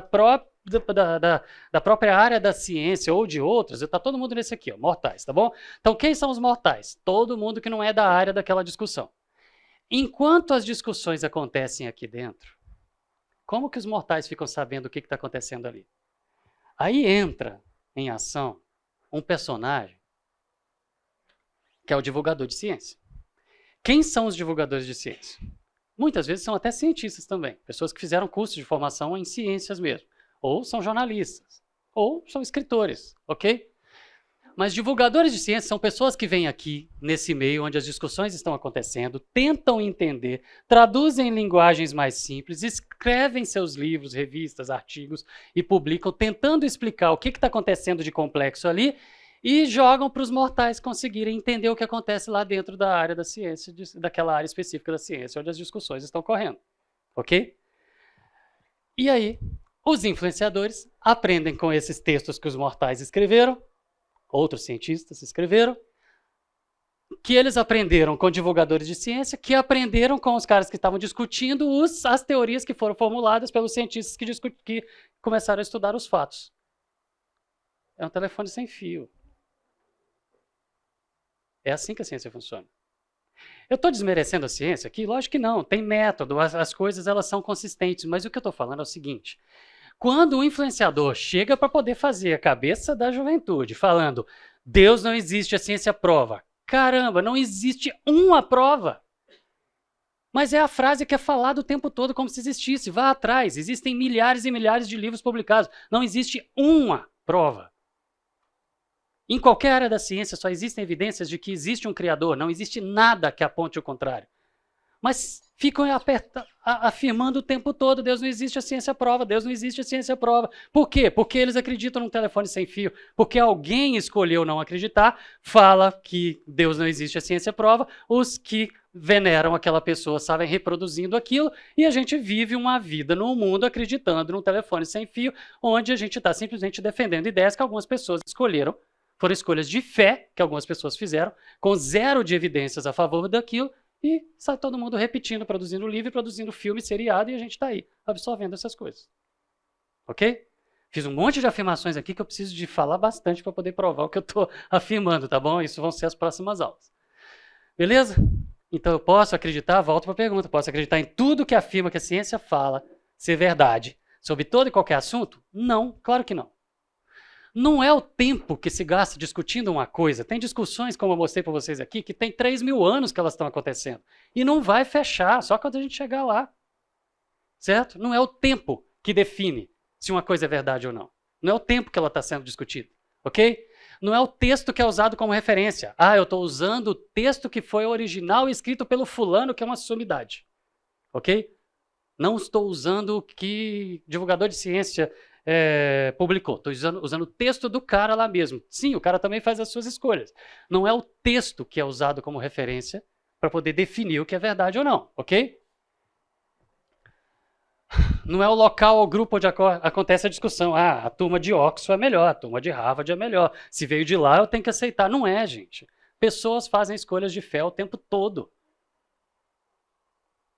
própria área da ciência ou de outras, está todo mundo nesse aqui, ó, mortais, tá bom? Então, quem são os mortais? Todo mundo que não é da área daquela discussão. Enquanto as discussões acontecem aqui dentro, como que os mortais ficam sabendo o que está acontecendo ali? Aí entra em ação um personagem que é o divulgador de ciência. Quem são os divulgadores de ciência? Muitas vezes são até cientistas também, pessoas que fizeram cursos de formação em ciências mesmo, ou são jornalistas, ou são escritores, ok? Mas divulgadores de ciência são pessoas que vêm aqui, nesse meio onde as discussões estão acontecendo, tentam entender, traduzem em linguagens mais simples, escrevem seus livros, revistas, artigos e publicam, tentando explicar o que está acontecendo de complexo ali e jogam para os mortais conseguirem entender o que acontece lá dentro da área da ciência, daquela área específica da ciência, onde as discussões estão correndo, ok? E aí, os influenciadores aprendem com esses textos que os mortais escreveram, outros cientistas escreveram, que eles aprenderam com divulgadores de ciência, que aprenderam com os caras que estavam discutindo as teorias que foram formuladas pelos cientistas que começaram a estudar os fatos. É um telefone sem fio. É assim que a ciência funciona. Eu estou desmerecendo a ciência aqui? Lógico que não, tem método, as coisas elas são consistentes, mas o que eu estou falando é o seguinte: quando o influenciador chega para poder fazer a cabeça da juventude falando Deus não existe, a ciência prova. Caramba, não existe uma prova. Mas é a frase que é falada o tempo todo como se existisse. Vá atrás, existem milhares e milhares de livros publicados. Não existe uma prova. Em qualquer área da ciência só existem evidências de que existe um criador, não existe nada que aponte o contrário. Mas ficam afirmando o tempo todo, Deus não existe, a ciência prova, Deus não existe, a ciência prova. Por quê? Porque eles acreditam num telefone sem fio, porque alguém escolheu não acreditar, fala que Deus não existe, a ciência prova, os que veneram aquela pessoa sabem reproduzindo aquilo, e a gente vive uma vida no mundo acreditando num telefone sem fio, onde a gente está simplesmente defendendo ideias que algumas pessoas escolheram. Foram escolhas de fé que algumas pessoas fizeram, com zero de evidências a favor daquilo, e sai todo mundo repetindo, produzindo livro, produzindo filme, seriado, e a gente está aí, absorvendo essas coisas. Ok? Fiz um monte de afirmações aqui que eu preciso de falar bastante para poder provar o que eu estou afirmando, tá bom? Isso vão ser as próximas aulas. Beleza? Então eu posso acreditar, volto para a pergunta, posso acreditar em tudo que afirma que a ciência fala ser verdade, sobre todo e qualquer assunto? Não, claro que não. Não é o tempo que se gasta discutindo uma coisa. Tem discussões, como eu mostrei para vocês aqui, que tem 3.000 anos que elas estão acontecendo. E não vai fechar, só quando a gente chegar lá. Certo? Não é o tempo que define se uma coisa é verdade ou não. Não é o tempo que ela está sendo discutida. Ok? Não é o texto que é usado como referência. Ah, eu estou usando o texto que foi original e escrito pelo fulano, que é uma sumidade. Ok? Não estou usando o que divulgador de ciência publicou. Estou usando o texto do cara lá mesmo. Sim, o cara também faz as suas escolhas. Não é o texto que é usado como referência para poder definir o que é verdade ou não. Ok? Não é o local ou grupo onde acontece a discussão. Ah, a turma de Oxford é melhor, a turma de Harvard é melhor. Se veio de lá, eu tenho que aceitar. Não é, gente. Pessoas fazem escolhas de fé o tempo todo.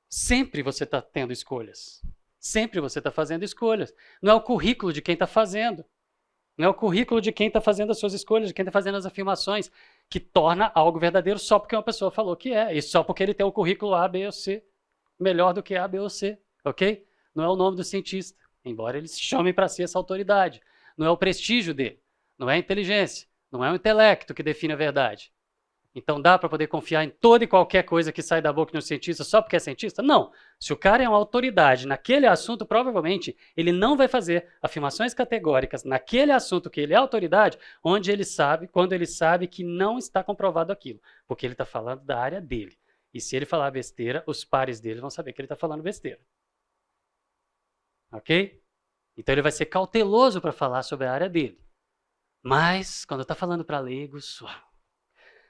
Sempre você está tendo escolhas. Sempre você está fazendo escolhas. Não é o currículo de quem está fazendo. Não é o currículo de quem está fazendo as suas escolhas, de quem está fazendo as afirmações, que torna algo verdadeiro só porque uma pessoa falou que é. E só porque ele tem o currículo A, B ou C. Melhor do que A, B ou C. Ok? Não é o nome do cientista, embora eles chamem para si essa autoridade. Não é o prestígio dele. Não é a inteligência. Não é o intelecto que define a verdade. Então dá para poder confiar em toda e qualquer coisa que sai da boca de um cientista só porque é cientista? Não. Se o cara é uma autoridade naquele assunto, provavelmente ele não vai fazer afirmações categóricas naquele assunto que ele é autoridade, onde ele sabe, quando ele sabe que não está comprovado aquilo, porque ele está falando da área dele. E se ele falar besteira, os pares dele vão saber que ele está falando besteira. Ok? Então ele vai ser cauteloso para falar sobre a área dele. Mas, quando está falando para leigos...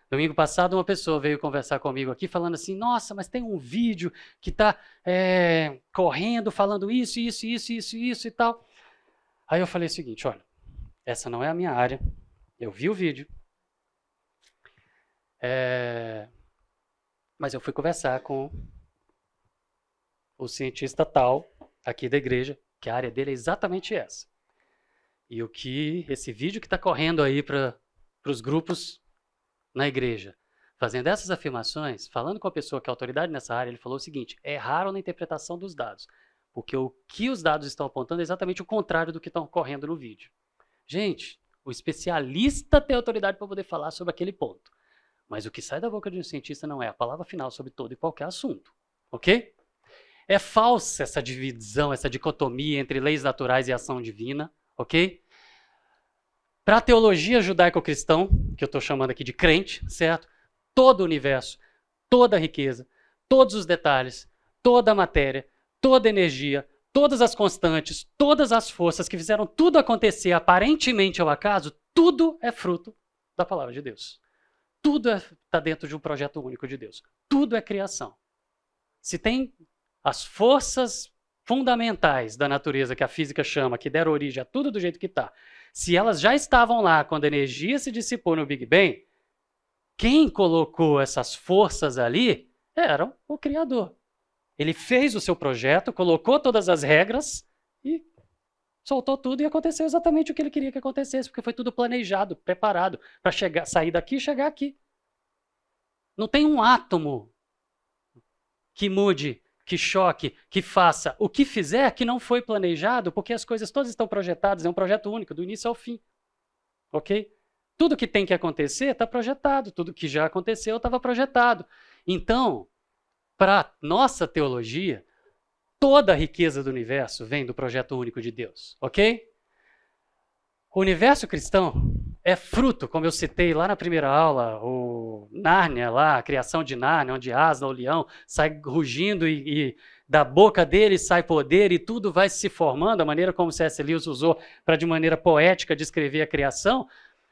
Domingo passado, uma pessoa veio conversar comigo aqui falando assim, nossa, mas tem um vídeo que está correndo, falando isso e tal. Aí eu falei o seguinte, olha, essa não é a minha área, eu vi o vídeo, mas eu fui conversar com o cientista tal, aqui da igreja, que a área dele é exatamente essa. E o que esse vídeo que está correndo aí para os grupos na igreja, fazendo essas afirmações, falando com a pessoa que é autoridade nessa área, ele falou o seguinte, erraram na interpretação dos dados, porque o que os dados estão apontando é exatamente o contrário do que estão correndo no vídeo. Gente, o especialista tem autoridade para poder falar sobre aquele ponto, mas o que sai da boca de um cientista não é a palavra final sobre todo e qualquer assunto, ok? É falsa essa divisão, essa dicotomia entre leis naturais e ação divina, ok? Para a teologia judaico-cristã, que eu estou chamando aqui de crente, certo? Todo o universo, toda a riqueza, todos os detalhes, toda a matéria, toda a energia, todas as constantes, todas as forças que fizeram tudo acontecer aparentemente ao acaso, tudo é fruto da palavra de Deus. Tudo está dentro de um projeto único de Deus. Tudo é criação. Se tem as forças fundamentais da natureza que a física chama, que deram origem a tudo do jeito que está, se elas já estavam lá quando a energia se dissipou no Big Bang, quem colocou essas forças ali era o Criador. Ele fez o seu projeto, colocou todas as regras e soltou tudo e aconteceu exatamente o que ele queria que acontecesse, porque foi tudo planejado, preparado para sair daqui e chegar aqui. Não tem um átomo que mude, que choque, que faça o que fizer que não foi planejado, porque as coisas todas estão projetadas, é um projeto único, do início ao fim. Ok? Tudo que tem que acontecer está projetado, tudo que já aconteceu estava projetado. Então, para nossa teologia, toda a riqueza do universo vem do projeto único de Deus. Ok? O universo cristão é fruto, como eu citei lá na primeira aula, o Nárnia, lá, a criação de Nárnia, onde Aslan, o leão, sai rugindo e da boca dele sai poder e tudo vai se formando, a maneira como C.S. Lewis usou para, de maneira poética, descrever a criação,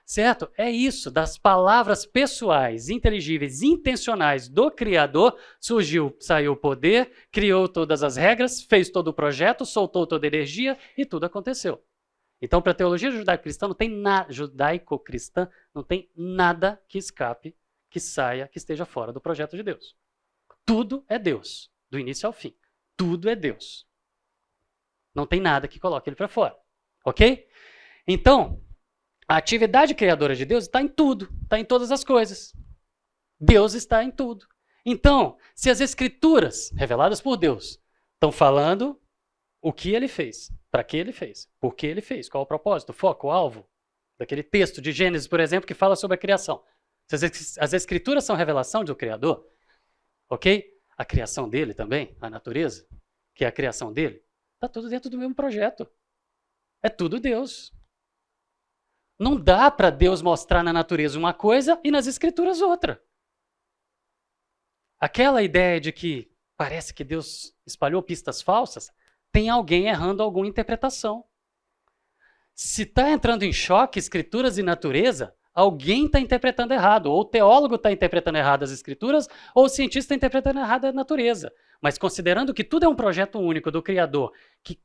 certo? É isso, das palavras pessoais, inteligíveis, intencionais do Criador, saiu o poder, criou todas as regras, fez todo o projeto, soltou toda a energia e tudo aconteceu. Então, para a teologia judaico-cristã, não tem nada que escape, que saia, que esteja fora do projeto de Deus. Tudo é Deus, do início ao fim. Tudo é Deus. Não tem nada que coloque ele para fora. Ok? Então, a atividade criadora de Deus está em tudo, está em todas as coisas. Deus está em tudo. Então, se as escrituras, reveladas por Deus, estão falando O que ele fez, para que ele fez, por que ele fez, qual o propósito, o foco, o alvo daquele texto de Gênesis, por exemplo, que fala sobre a criação. As escrituras são revelação do Criador, ok? A criação dele também, a natureza, que é a criação dele, está tudo dentro do mesmo projeto. É tudo Deus. Não dá para Deus mostrar na natureza uma coisa e nas escrituras outra. Aquela ideia de que parece que Deus espalhou pistas falsas, tem alguém errando alguma interpretação. Se está entrando em choque escrituras e natureza, alguém está interpretando errado. Ou o teólogo está interpretando errado as escrituras, ou o cientista está interpretando errado a natureza. Mas considerando que tudo é um projeto único do Criador, que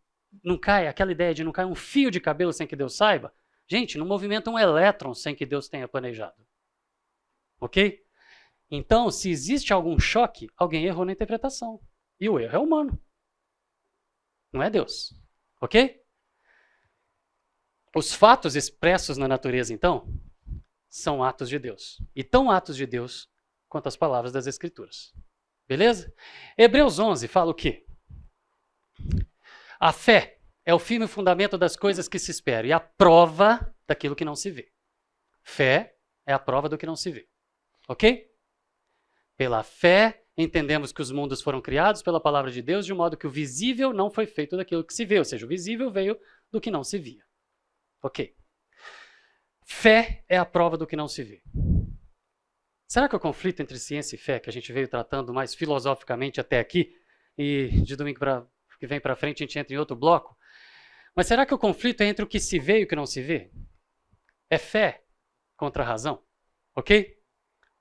não cai, aquela ideia de não cair um fio de cabelo sem que Deus saiba, gente, não movimenta um elétron sem que Deus tenha planejado. Ok? Então, se existe algum choque, alguém errou na interpretação. E o erro é humano. Não é Deus. Ok? Os fatos expressos na natureza, então, são atos de Deus. E tão atos de Deus quanto as palavras das Escrituras. Beleza? Hebreus 11 fala o quê? A fé é o firme fundamento das coisas que se esperam e a prova daquilo que não se vê. Fé é a prova do que não se vê. Ok? Pela fé, entendemos que os mundos foram criados pela palavra de Deus, de modo que o visível não foi feito daquilo que se vê, ou seja, o visível veio do que não se via. Ok. Fé é a prova do que não se vê. Será que o conflito entre ciência e fé, que a gente veio tratando mais filosoficamente até aqui, e de domingo que vem para frente a gente entra em outro bloco, mas será que o conflito é entre o que se vê e o que não se vê? É fé contra a razão, ok?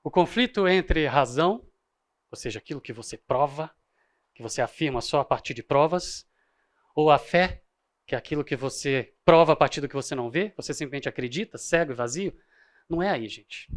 O conflito entre razão, ou seja, aquilo que você prova, que você afirma só a partir de provas, ou a fé, que é aquilo que você prova a partir do que você não vê, você simplesmente acredita, cego e vazio, não é aí, gente.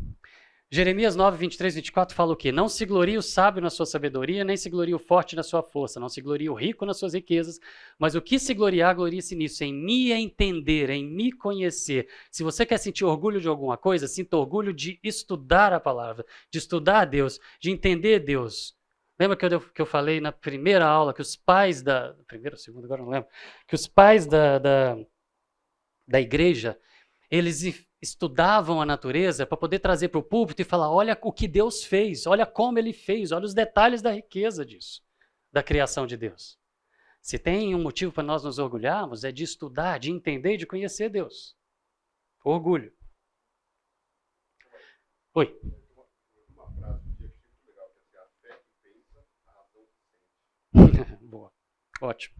Jeremias 9, 23, 24 fala o quê? Não se glorie o sábio na sua sabedoria, nem se glorie o forte na sua força, não se glorie o rico nas suas riquezas, mas o que se gloriar, glorie-se nisso, em me entender, em me conhecer. Se você quer sentir orgulho de alguma coisa, sinta orgulho de estudar a palavra, de estudar Deus, de entender Deus. Lembra que eu falei na primeira aula que os pais primeira ou segunda, agora não lembro, que os pais da igreja, eles estudavam a natureza para poder trazer para o púlpito e falar, olha o que Deus fez, olha como ele fez, olha os detalhes da riqueza disso, da criação de Deus. Se tem um motivo para nós nos orgulharmos, é de estudar, de entender e de conhecer Deus. Orgulho. Oi. Uma frase que eu achei muito legal, que é a fé que pensa, a razão que sente. Boa. Ótimo.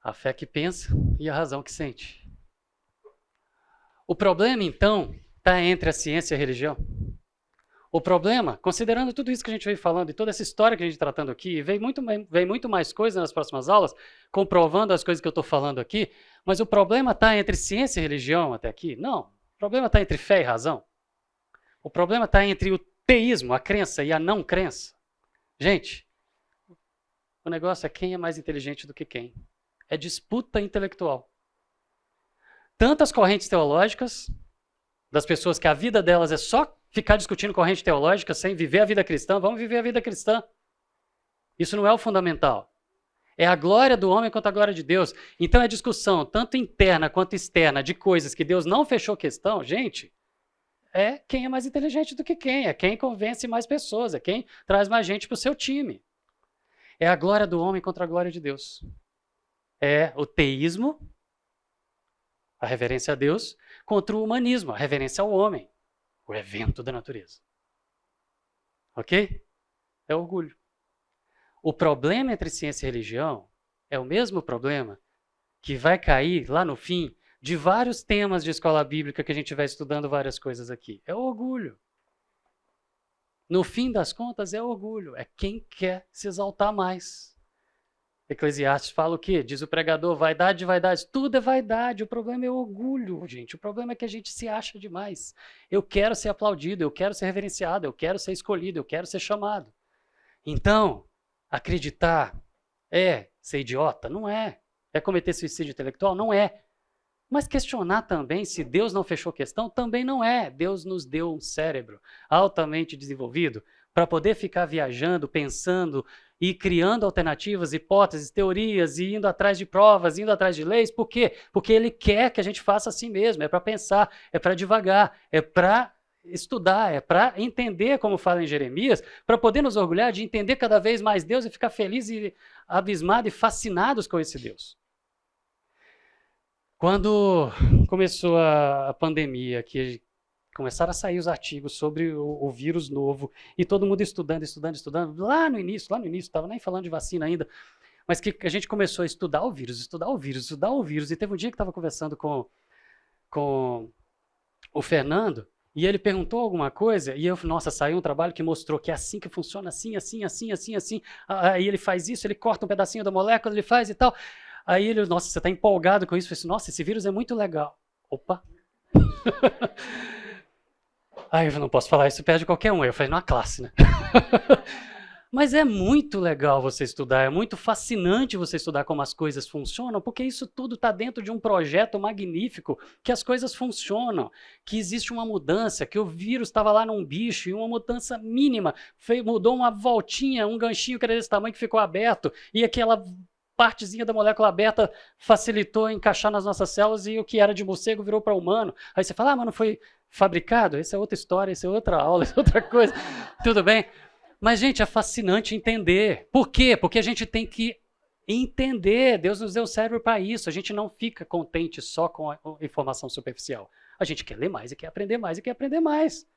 A fé que pensa e a razão que sente. O problema, então, está entre a ciência e a religião. O problema, considerando tudo isso que a gente veio falando e toda essa história que a gente está tratando aqui, vem muito mais coisa nas próximas aulas, comprovando as coisas que eu estou falando aqui, mas o problema está entre ciência e religião até aqui? Não. O problema está entre fé e razão. O problema está entre o teísmo, a crença, e a não crença. Gente, o negócio é quem é mais inteligente do que quem. É disputa intelectual. Tantas correntes teológicas, das pessoas que a vida delas é só ficar discutindo corrente teológica sem viver a vida cristã, vamos viver a vida cristã. Isso não é o fundamental. É a glória do homem contra a glória de Deus. Então é discussão, tanto interna quanto externa, de coisas que Deus não fechou questão, gente, é quem é mais inteligente do que quem, é quem convence mais pessoas, é quem traz mais gente para o seu time. É a glória do homem contra a glória de Deus. É o teísmo, a reverência a Deus, contra o humanismo, a reverência ao homem, o evento da natureza. Ok? É orgulho. O problema entre ciência e religião é o mesmo problema que vai cair lá no fim de vários temas de escola bíblica que a gente vai estudando várias coisas aqui. É o orgulho. No fim das contas, é orgulho. É quem quer se exaltar mais. Eclesiastes fala o quê? Diz o pregador, vaidade de vaidades. Tudo é vaidade, o problema é orgulho, gente. O problema é que a gente se acha demais. Eu quero ser aplaudido, eu quero ser reverenciado, eu quero ser escolhido, eu quero ser chamado. Então, acreditar é ser idiota? Não é. É cometer suicídio intelectual? Não é. Mas questionar também se Deus não fechou questão? Também não é. Deus nos deu um cérebro altamente desenvolvido para poder ficar viajando, pensando e criando alternativas, hipóteses, teorias, e indo atrás de provas, indo atrás de leis. Por quê? Porque ele quer que a gente faça assim mesmo. É para pensar, é para divagar, é para estudar, é para entender, como fala em Jeremias, para poder nos orgulhar de entender cada vez mais Deus e ficar feliz e abismado e fascinados com esse Deus. Quando começou a pandemia, que começaram a sair os artigos sobre o vírus novo, e todo mundo estudando, lá no início, estava nem falando de vacina ainda, mas que a gente começou a estudar o vírus, e teve um dia que estava conversando com o Fernando, e ele perguntou alguma coisa, e eu falei, nossa, saiu um trabalho que mostrou que é assim que funciona, assim. Aí ele faz isso, ele corta um pedacinho da molécula, ele faz e tal. Aí ele, nossa, você está empolgado com isso? Eu falei assim, nossa, esse vírus é muito legal. Opa! Aí eu não posso falar isso perto de qualquer um. Aí eu falei, numa classe, né? Mas é muito legal você estudar, é muito fascinante você estudar como as coisas funcionam, porque isso tudo está dentro de um projeto magnífico, que as coisas funcionam, que existe uma mudança, que o vírus estava lá num bicho, e uma mudança mínima, mudou uma voltinha, um ganchinho que era desse tamanho que ficou aberto, e aquela partezinha da molécula aberta facilitou encaixar nas nossas células, e o que era de morcego virou para humano. Aí você fala, mas não foi fabricado? Essa é outra história, essa é outra aula, essa é outra coisa. Tudo bem? Mas, gente, é fascinante entender. Por quê? Porque a gente tem que entender. Deus nos deu o cérebro para isso. A gente não fica contente só com a informação superficial. A gente quer ler mais e quer aprender mais e quer aprender mais.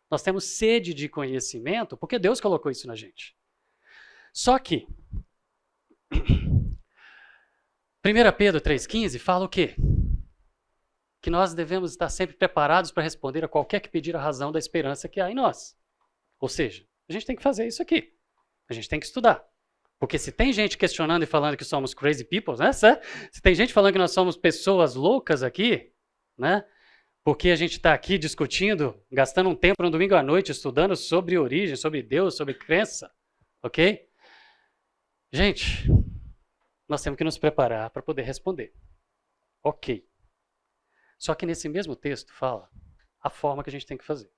Nós temos sede de conhecimento porque Deus colocou isso na gente. Só que 1 Pedro 3,15 fala o quê? Que nós devemos estar sempre preparados para responder a qualquer que pedir a razão da esperança que há em nós. Ou seja, a gente tem que fazer isso aqui. A gente tem que estudar. Porque se tem gente questionando e falando que somos crazy people, né? Se tem gente falando que nós somos pessoas loucas aqui, né? Porque a gente está aqui discutindo, gastando um tempo no domingo à noite, estudando sobre origem, sobre Deus, sobre crença, ok? Gente, nós temos que nos preparar para poder responder. Ok. Só que nesse mesmo texto fala a forma que a gente tem que fazer.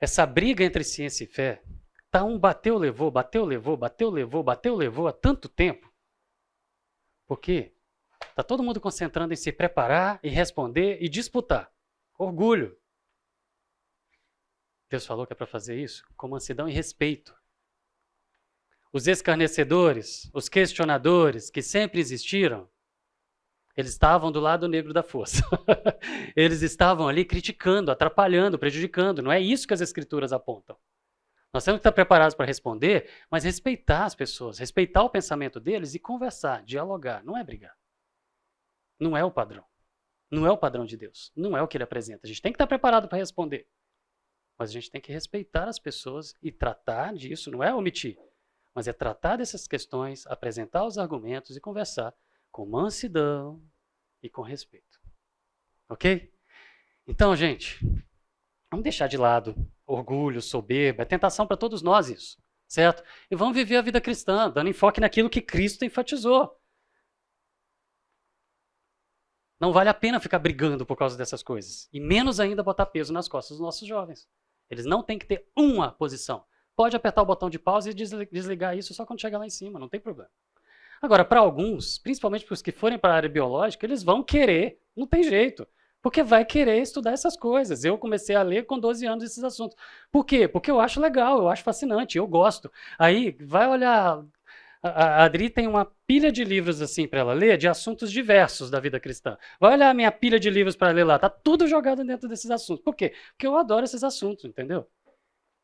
Essa briga entre ciência e fé, tá um bateu, levou há tanto tempo. Porque tá todo mundo concentrando em se preparar e responder e disputar. Orgulho. Deus falou que é para fazer isso com mansidão e respeito. Os escarnecedores, os questionadores que sempre existiram, eles estavam do lado negro da força. Eles estavam ali criticando, atrapalhando, prejudicando. Não é isso que as escrituras apontam. Nós temos que estar preparados para responder, mas respeitar as pessoas, respeitar o pensamento deles e conversar, dialogar. Não é brigar. Não é o padrão. Não é o padrão de Deus. Não é o que ele apresenta. A gente tem que estar preparado para responder. Mas a gente tem que respeitar as pessoas e tratar disso. Não é omitir, mas é tratar dessas questões, apresentar os argumentos e conversar com mansidão e com respeito. Ok? Então, gente, vamos deixar de lado orgulho, soberba, é tentação para todos nós isso, certo? E vamos viver a vida cristã, dando enfoque naquilo que Cristo enfatizou. Não vale a pena ficar brigando por causa dessas coisas. E menos ainda botar peso nas costas dos nossos jovens. Eles não têm que ter uma posição. Pode apertar o botão de pausa e desligar isso só quando chegar lá em cima, não tem problema. Agora, para alguns, principalmente para os que forem para a área biológica, eles vão querer, não tem jeito, porque vai querer estudar essas coisas. Eu comecei a ler com 12 anos esses assuntos. Por quê? Porque eu acho legal, eu acho fascinante, eu gosto. Aí, vai olhar, a Adri tem uma pilha de livros assim para ela ler, de assuntos diversos da vida cristã. Vai olhar a minha pilha de livros para ler lá, tá tudo jogado dentro desses assuntos. Por quê? Porque eu adoro esses assuntos, entendeu?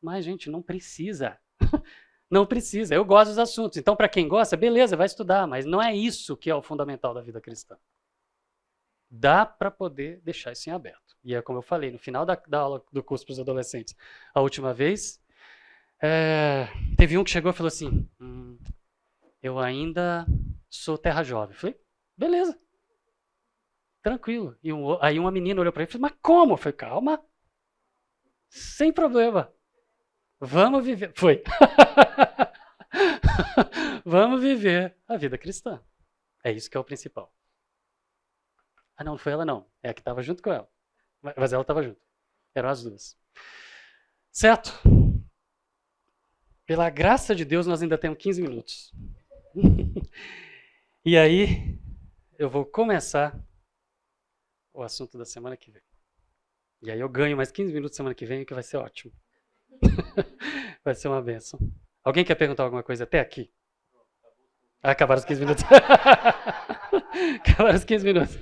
Mas, gente, não precisa. Não precisa, eu gosto dos assuntos. Então, para quem gosta, beleza, vai estudar, mas não é isso que é o fundamental da vida cristã. Dá para poder deixar isso em aberto. E é como eu falei, no final da aula do curso para os adolescentes, a última vez, teve um que chegou e falou assim, eu ainda sou terra jovem. Eu falei, beleza, tranquilo. E aí uma menina olhou para ele e falou, mas como? Eu falei, calma, sem problema. Vamos viver. Foi. Vamos viver a vida cristã. É isso que é o principal. Ah, não foi ela não. É a que estava junto com ela. Mas ela estava junto. Eram as duas. Certo? Pela graça de Deus, nós ainda temos 15 minutos. E aí, eu vou começar o assunto da semana que vem. E aí eu ganho mais 15 minutos semana que vem, que vai ser ótimo. Vai ser uma bênção. Alguém quer perguntar alguma coisa até aqui? Acabaram os 15 minutos. Acabaram os 15 minutos.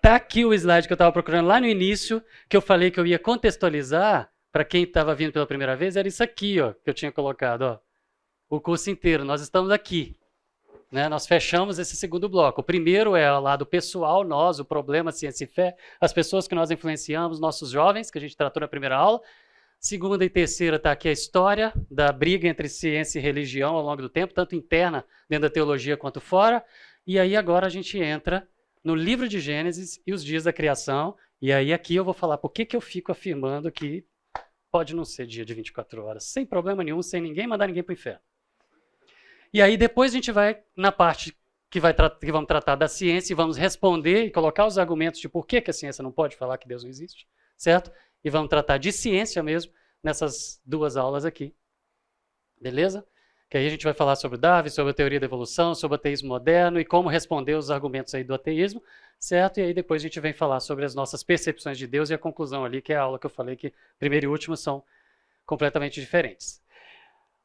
Tá aqui o slide que eu estava procurando lá no início, que eu falei que eu ia contextualizar para quem estava vindo pela primeira vez, era isso aqui, ó, que eu tinha colocado, ó. O curso inteiro, nós estamos aqui. Né? Nós fechamos esse segundo bloco. O primeiro é o lado pessoal, nós, o problema, ciência e fé, as pessoas que nós influenciamos, nossos jovens, que a gente tratou na primeira aula. Segunda e terceira está aqui a história da briga entre ciência e religião ao longo do tempo, tanto interna dentro da teologia quanto fora. E aí agora a gente entra no livro de Gênesis e os dias da criação. E aí aqui eu vou falar por que eu fico afirmando que pode não ser dia de 24 horas, sem problema nenhum, sem ninguém mandar ninguém para o inferno. E aí depois a gente vai na parte que vamos tratar da ciência e vamos responder e colocar os argumentos de por que a ciência não pode falar que Deus não existe, certo? E vamos tratar de ciência mesmo nessas duas aulas aqui. Beleza? Que aí a gente vai falar sobre Darwin, sobre a teoria da evolução, sobre o ateísmo moderno e como responder os argumentos aí do ateísmo, certo? E aí depois a gente vem falar sobre as nossas percepções de Deus e a conclusão ali, que é a aula que eu falei que primeiro e último são completamente diferentes.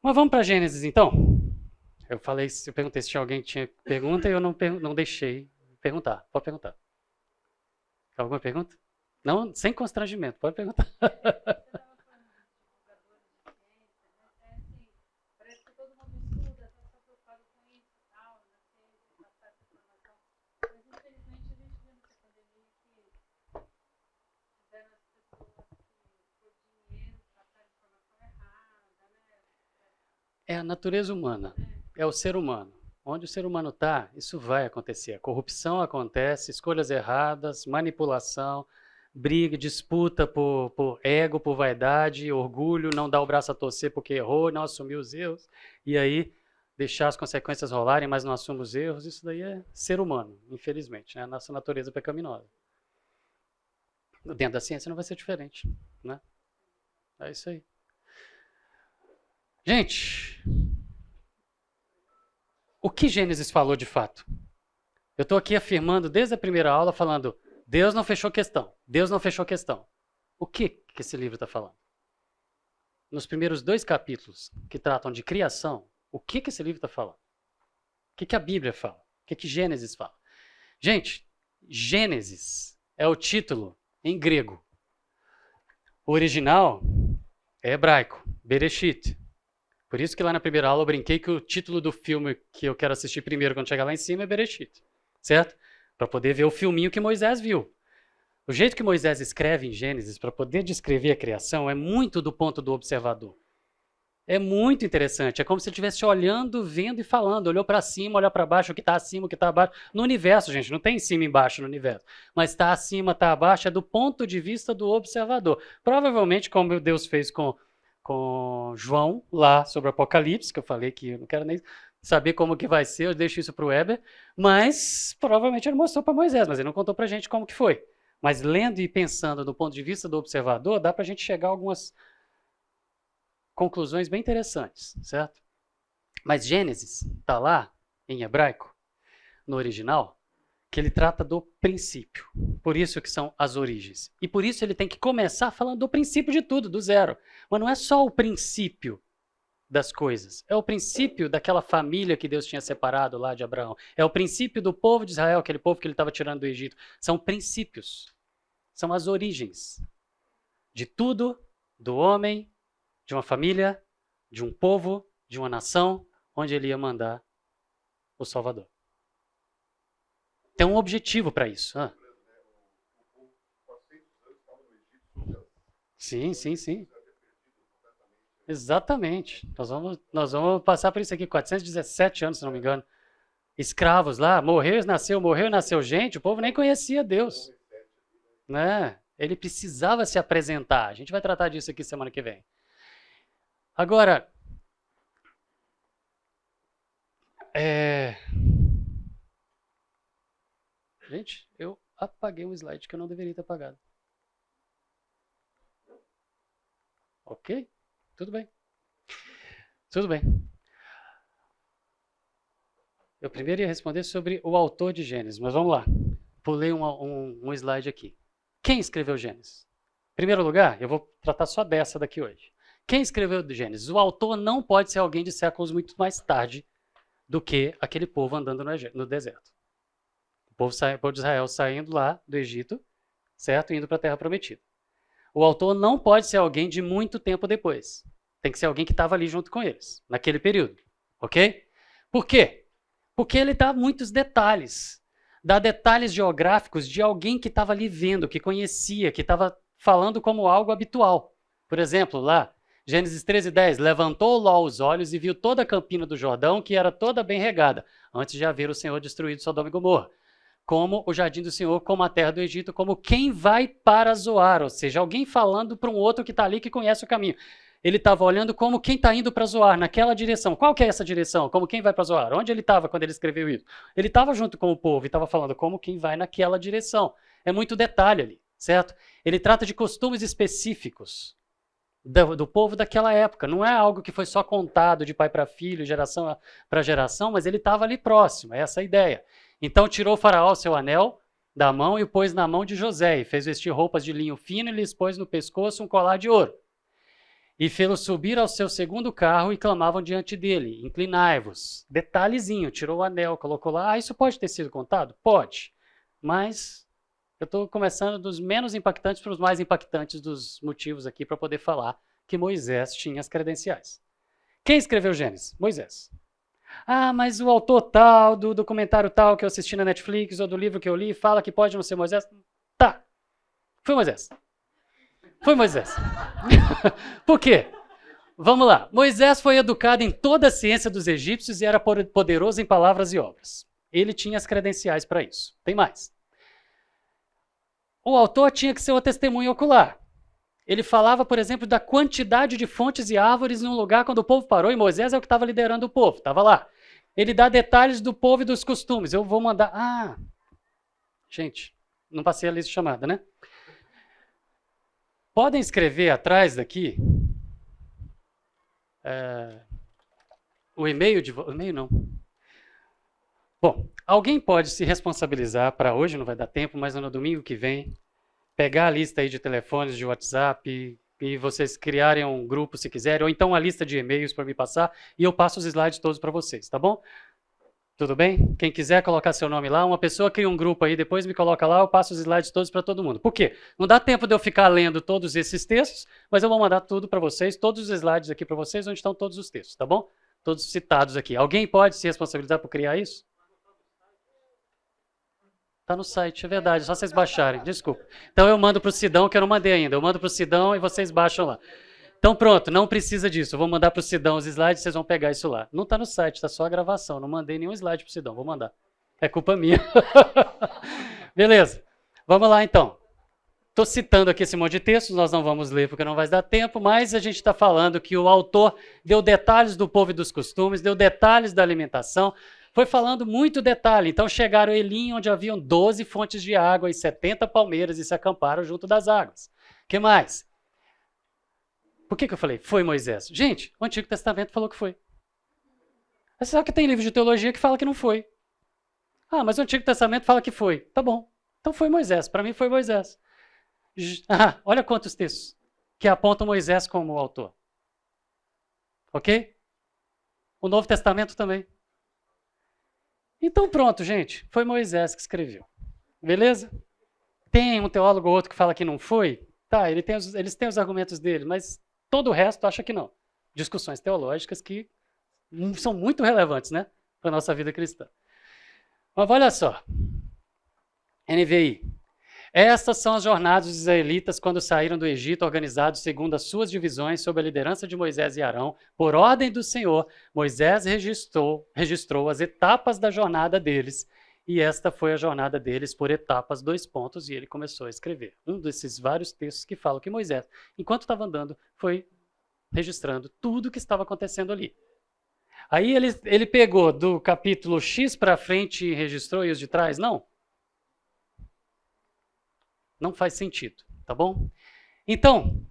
Mas vamos para Gênesis então? Eu perguntei se tinha alguém que tinha pergunta e eu não deixei perguntar. Pode perguntar. Alguma pergunta? Não, sem constrangimento, pode perguntar. É a natureza humana, é o ser humano. Onde o ser humano está, isso vai acontecer. A corrupção acontece, escolhas erradas, manipulação, briga, disputa por ego, por vaidade, orgulho, não dar o braço a torcer porque errou, não assumir os erros, e aí deixar as consequências rolarem, mas não assume os erros. Isso daí é ser humano, infelizmente, né? A nossa natureza pecaminosa. Dentro da ciência não vai ser diferente, né? É isso aí. Gente, o que Gênesis falou de fato? Eu estou aqui afirmando desde a primeira aula, falando, Deus não fechou questão, Deus não fechou questão. O que esse livro está falando? Nos primeiros 2 capítulos que tratam de criação, o que esse livro está falando? O que a Bíblia fala? O que Gênesis fala? Gente, Gênesis é o título em grego. O original é hebraico, Bereshit. Por isso que lá na primeira aula eu brinquei que o título do filme que eu quero assistir primeiro quando chegar lá em cima é Bereshit, certo? Para poder ver o filminho que Moisés viu. O jeito que Moisés escreve em Gênesis para poder descrever a criação é muito do ponto do observador. É muito interessante. É como se ele estivesse olhando, vendo e falando. Olhou para cima, olhou para baixo, o que está acima, o que está abaixo. No universo, gente, não tem cima e embaixo no universo. Mas está acima, está abaixo, é do ponto de vista do observador. Provavelmente, como Deus fez com João, lá sobre o Apocalipse, que eu falei que eu não quero nem saber como que vai ser, eu deixo isso para o Weber, mas provavelmente ele mostrou para Moisés, mas ele não contou para a gente como que foi. Mas lendo e pensando do ponto de vista do observador, dá para a gente chegar a algumas conclusões bem interessantes, certo? Mas Gênesis está lá, em hebraico, no original, que ele trata do princípio. Por isso que são as origens. E por isso ele tem que começar falando do princípio de tudo, do zero. Mas não é só o princípio das coisas. É o princípio daquela família que Deus tinha separado lá de Abraão. É o princípio do povo de Israel, aquele povo que ele estava tirando do Egito. São princípios. São as origens de tudo, do homem, de uma família, de um povo, de uma nação, onde ele ia mandar o Salvador. Tem um objetivo para isso. Sim, sim, sim. Exatamente. Nós vamos passar por isso aqui, 417 anos, se não me engano. Escravos lá, morreu e nasceu gente, o povo nem conhecia Deus. Né? Ele precisava se apresentar. A gente vai tratar disso aqui semana que vem. Agora, gente, eu apaguei um slide que eu não deveria ter apagado. Ok? Tudo bem. Tudo bem. Eu primeiro ia responder sobre o autor de Gênesis, mas vamos lá. Pulei um slide aqui. Quem escreveu Gênesis? Em primeiro lugar, eu vou tratar só dessa daqui hoje. Quem escreveu Gênesis? O autor não pode ser alguém de séculos muito mais tarde do que aquele povo andando no deserto. O povo de Israel saindo lá do Egito, certo? Indo para a Terra Prometida. O autor não pode ser alguém de muito tempo depois. Tem que ser alguém que estava ali junto com eles, naquele período. Ok? Por quê? Porque ele dá muitos detalhes. Dá detalhes geográficos de alguém que estava ali vendo, que conhecia, que estava falando como algo habitual. Por exemplo, lá, Gênesis 13:10, levantou Ló os olhos e viu toda a campina do Jordão, que era toda bem regada, antes de haver o Senhor destruído Sodoma e Gomorra. Como o jardim do Senhor, como a terra do Egito, como quem vai para Zoar, ou seja, alguém falando para um outro que está ali que conhece o caminho. Ele estava olhando como quem está indo para Zoar, naquela direção. Qual que é essa direção? Como quem vai para Zoar? Onde ele estava quando ele escreveu isso? Ele estava junto com o povo e estava falando como quem vai naquela direção. É muito detalhe ali, certo? Ele trata de costumes específicos do povo daquela época. Não é algo que foi só contado de pai para filho, geração para geração, mas ele estava ali próximo, é essa a ideia. Então tirou o faraó seu anel da mão e o pôs na mão de José, e fez vestir roupas de linho fino e lhes pôs no pescoço um colar de ouro. E fê-lo subir ao seu segundo carro e clamavam diante dele, inclinai-vos. Detalhezinho, tirou o anel, colocou lá. Ah, isso pode ter sido contado? Pode, mas eu estou começando dos menos impactantes para os mais impactantes dos motivos aqui para poder falar que Moisés tinha as credenciais. Quem escreveu Gênesis? Moisés. Ah, mas o autor tal, do documentário tal que eu assisti na Netflix ou do livro que eu li fala que pode não ser Moisés? Tá, foi Moisés. Foi Moisés. Por quê? Vamos lá. Moisés foi educado em toda a ciência dos egípcios e era poderoso em palavras e obras. Ele tinha as credenciais para isso. Tem mais. O autor tinha que ser o testemunho ocular. Ele falava, por exemplo, da quantidade de fontes e árvores em um lugar quando o povo parou, e Moisés é o que estava liderando o povo, estava lá. Ele dá detalhes do povo e dos costumes. Eu vou mandar... Ah, gente, não passei a lista chamada, né? Podem escrever atrás daqui o e-mail de... E-mail não. Bom, alguém pode se responsabilizar para hoje, não vai dar tempo, mas no domingo que vem, pegar a lista aí de telefones, de WhatsApp, e vocês criarem um grupo se quiserem, ou então a lista de e-mails para me passar, e eu passo os slides todos para vocês, tá bom? Tudo bem? Quem quiser colocar seu nome lá, uma pessoa cria um grupo aí, depois me coloca lá, eu passo os slides todos para todo mundo. Por quê? Não dá tempo de eu ficar lendo todos esses textos, mas eu vou mandar tudo para vocês, todos os slides aqui para vocês, onde estão todos os textos, tá bom? Todos citados aqui. Alguém pode se responsabilizar por criar isso? Está no site, é verdade, é só vocês baixarem, desculpa. Então eu mando para o Sidão, que eu não mandei ainda, eu mando para o Sidão e vocês baixam lá. Então pronto, não precisa disso, eu vou mandar para o Sidão os slides, vocês vão pegar isso lá. Não está no site, está só a gravação, não mandei nenhum slide para o Sidão, vou mandar. É culpa minha. Beleza, vamos lá então. Estou citando aqui esse monte de textos, nós não vamos ler porque não vai dar tempo, mas a gente está falando que o autor deu detalhes do povo e dos costumes, deu detalhes da alimentação, foi falando muito detalhe. Então chegaram a Elim, onde haviam 12 fontes de água e 70 palmeiras e se acamparam junto das águas. O que mais? Por que eu falei? Foi Moisés. Gente, o Antigo Testamento falou que foi. Você sabe que tem livro de teologia que fala que não foi. Ah, mas o Antigo Testamento fala que foi. Tá bom. Então foi Moisés. Para mim foi Moisés. Ah, olha quantos textos que apontam Moisés como autor. Ok? O Novo Testamento também. Então pronto, gente. Foi Moisés que escreveu. Beleza? Tem um teólogo ou outro que fala que não foi? Tá, eles têm os argumentos dele, mas todo o resto acha que não. Discussões teológicas que são muito relevantes, né, para a nossa vida cristã. Mas olha só. NVI. Estas são as jornadas dos israelitas quando saíram do Egito, organizados segundo as suas divisões, sob a liderança de Moisés e Arão. Por ordem do Senhor, Moisés registrou as etapas da jornada deles, e esta foi a jornada deles por etapas, 2 pontos, e ele começou a escrever. Um desses vários textos que falam que Moisés, enquanto estava andando, foi registrando tudo o que estava acontecendo ali. Aí ele pegou do capítulo X para frente e registrou e os de trás? Não. Não faz sentido, tá bom? Então,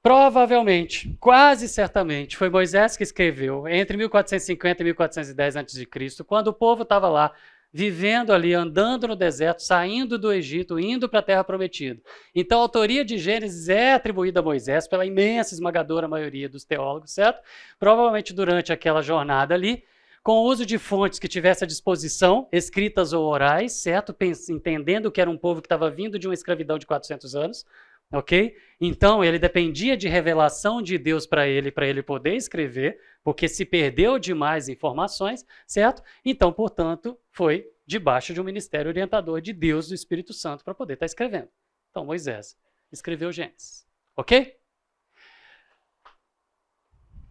Provavelmente, quase certamente, foi Moisés que escreveu entre 1450 e 1410 a.C., quando o povo estava lá, vivendo ali, andando no deserto, saindo do Egito, indo para a Terra Prometida. Então, a autoria de Gênesis é atribuída a Moisés pela imensa, esmagadora maioria dos teólogos, certo? Provavelmente durante aquela jornada ali, com o uso de fontes que tivesse à disposição, escritas ou orais, certo? Entendendo que era um povo que estava vindo de uma escravidão de 400 anos, ok? Então, ele dependia de revelação de Deus para ele poder escrever, porque se perdeu demais informações, certo? Então, portanto, foi debaixo de um ministério orientador de Deus, do Espírito Santo, para poder estar escrevendo. Então, Moisés escreveu Gênesis, ok?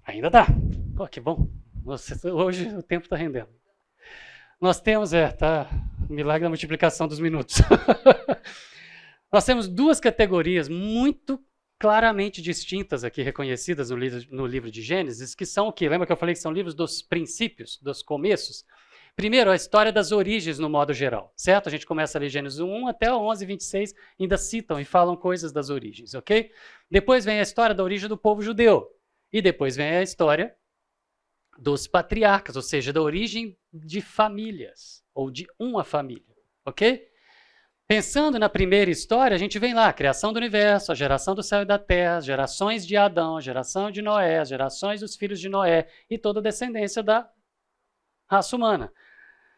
Ainda dá. Pô, que bom. Hoje o tempo está rendendo. Nós temos, o milagre da multiplicação dos minutos. Nós temos duas categorias muito claramente distintas aqui, reconhecidas no livro de Gênesis, que são o quê? Lembra que eu falei que são livros dos princípios, dos começos? Primeiro, a história das origens no modo geral, certo? A gente começa a ler Gênesis 1 até 11, 26, ainda citam e falam coisas das origens, ok? Depois vem a história da origem do povo judeu. E depois vem a história dos patriarcas, ou seja, da origem de famílias, ou de uma família, ok? Pensando na primeira história, a gente vem lá, a criação do universo, a geração do céu e da terra, as gerações de Adão, a geração de Noé, as gerações dos filhos de Noé e toda a descendência da raça humana.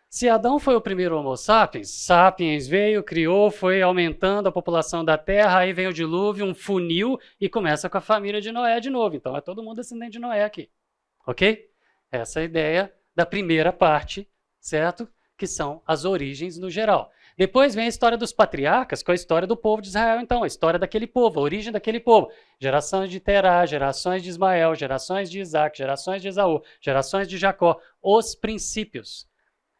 Se Adão foi o primeiro Homo sapiens, Sapiens veio, criou, foi aumentando a população da Terra, aí vem o dilúvio, um funil, e começa com a família de Noé de novo. Então é todo mundo descendente de Noé aqui, ok? Essa é a ideia da primeira parte, certo? Que são as origens no geral. Depois vem a história dos patriarcas, com a história do povo de Israel, então, a história daquele povo, a origem daquele povo. Gerações de Terá, gerações de Ismael, gerações de Isaac, gerações de Esaú, gerações de Jacó, os princípios.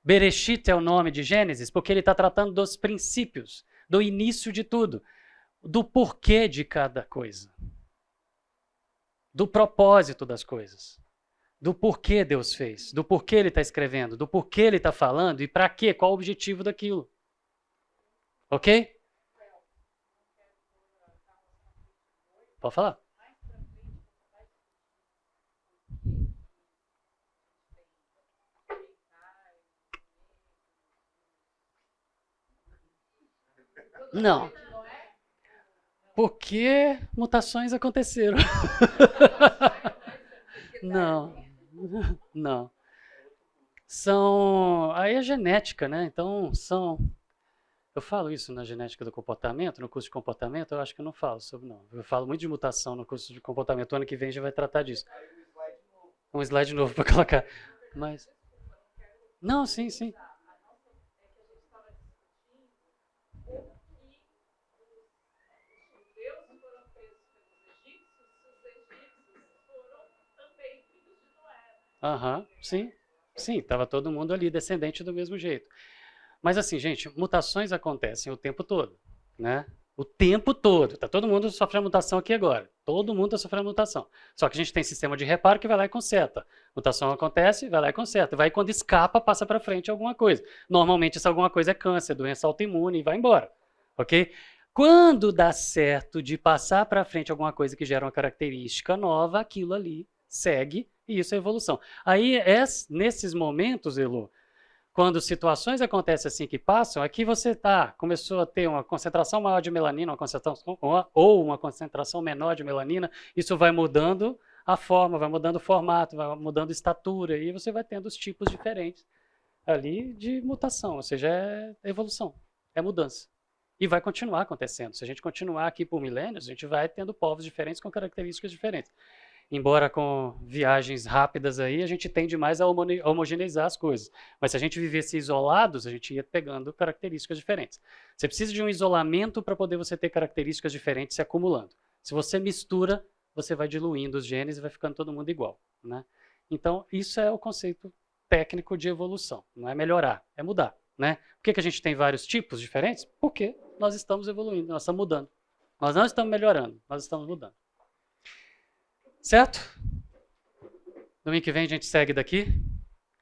Bereshit é o nome de Gênesis, porque ele está tratando dos princípios, do início de tudo, do porquê de cada coisa, do propósito das coisas, do porquê Deus fez, do porquê ele está escrevendo, do porquê ele está falando e para quê, qual o objetivo daquilo. Ok? Pode falar. Não. Porque mutações aconteceram. Não. Não. Aí é genética, né? Então, eu falo isso na genética do comportamento, no curso de comportamento, eu acho que eu não falo sobre, não. Eu falo muito de mutação no curso de comportamento, o ano que vem já vai tratar disso. Um slide novo para colocar. Mas, não, sim. Aham, sim, estava todo mundo ali, descendente do mesmo jeito. Mas assim, gente, mutações acontecem o tempo todo, né? O tempo todo. Tá todo mundo sofrendo mutação aqui agora. Todo mundo está sofrendo mutação. Só que a gente tem sistema de reparo que vai lá e conserta. Mutação acontece, vai lá e conserta. Vai quando escapa, passa para frente alguma coisa. Normalmente essa alguma coisa é câncer, doença autoimune e vai embora, ok? Quando dá certo de passar para frente alguma coisa que gera uma característica nova, aquilo ali segue e isso é evolução. Aí, nesses momentos, Elô, quando situações acontecem assim que passam, aqui você começou a ter uma concentração maior de melanina, ou uma concentração menor de melanina, isso vai mudando a forma, vai mudando o formato, vai mudando a estatura, e você vai tendo os tipos diferentes ali de mutação, ou seja, é evolução, é mudança. E vai continuar acontecendo. Se a gente continuar aqui por milênios, a gente vai tendo povos diferentes com características diferentes. Embora com viagens rápidas aí, a gente tende mais a homogeneizar as coisas. Mas se a gente vivesse isolados, a gente ia pegando características diferentes. Você precisa de um isolamento para poder você ter características diferentes se acumulando. Se você mistura, você vai diluindo os genes e vai ficando todo mundo igual, né? Então, isso é o conceito técnico de evolução. Não é melhorar, é mudar, né? Por que a gente tem vários tipos diferentes? Porque nós estamos evoluindo, nós estamos mudando. Nós não estamos melhorando, nós estamos mudando. Certo? Domingo que vem a gente segue daqui.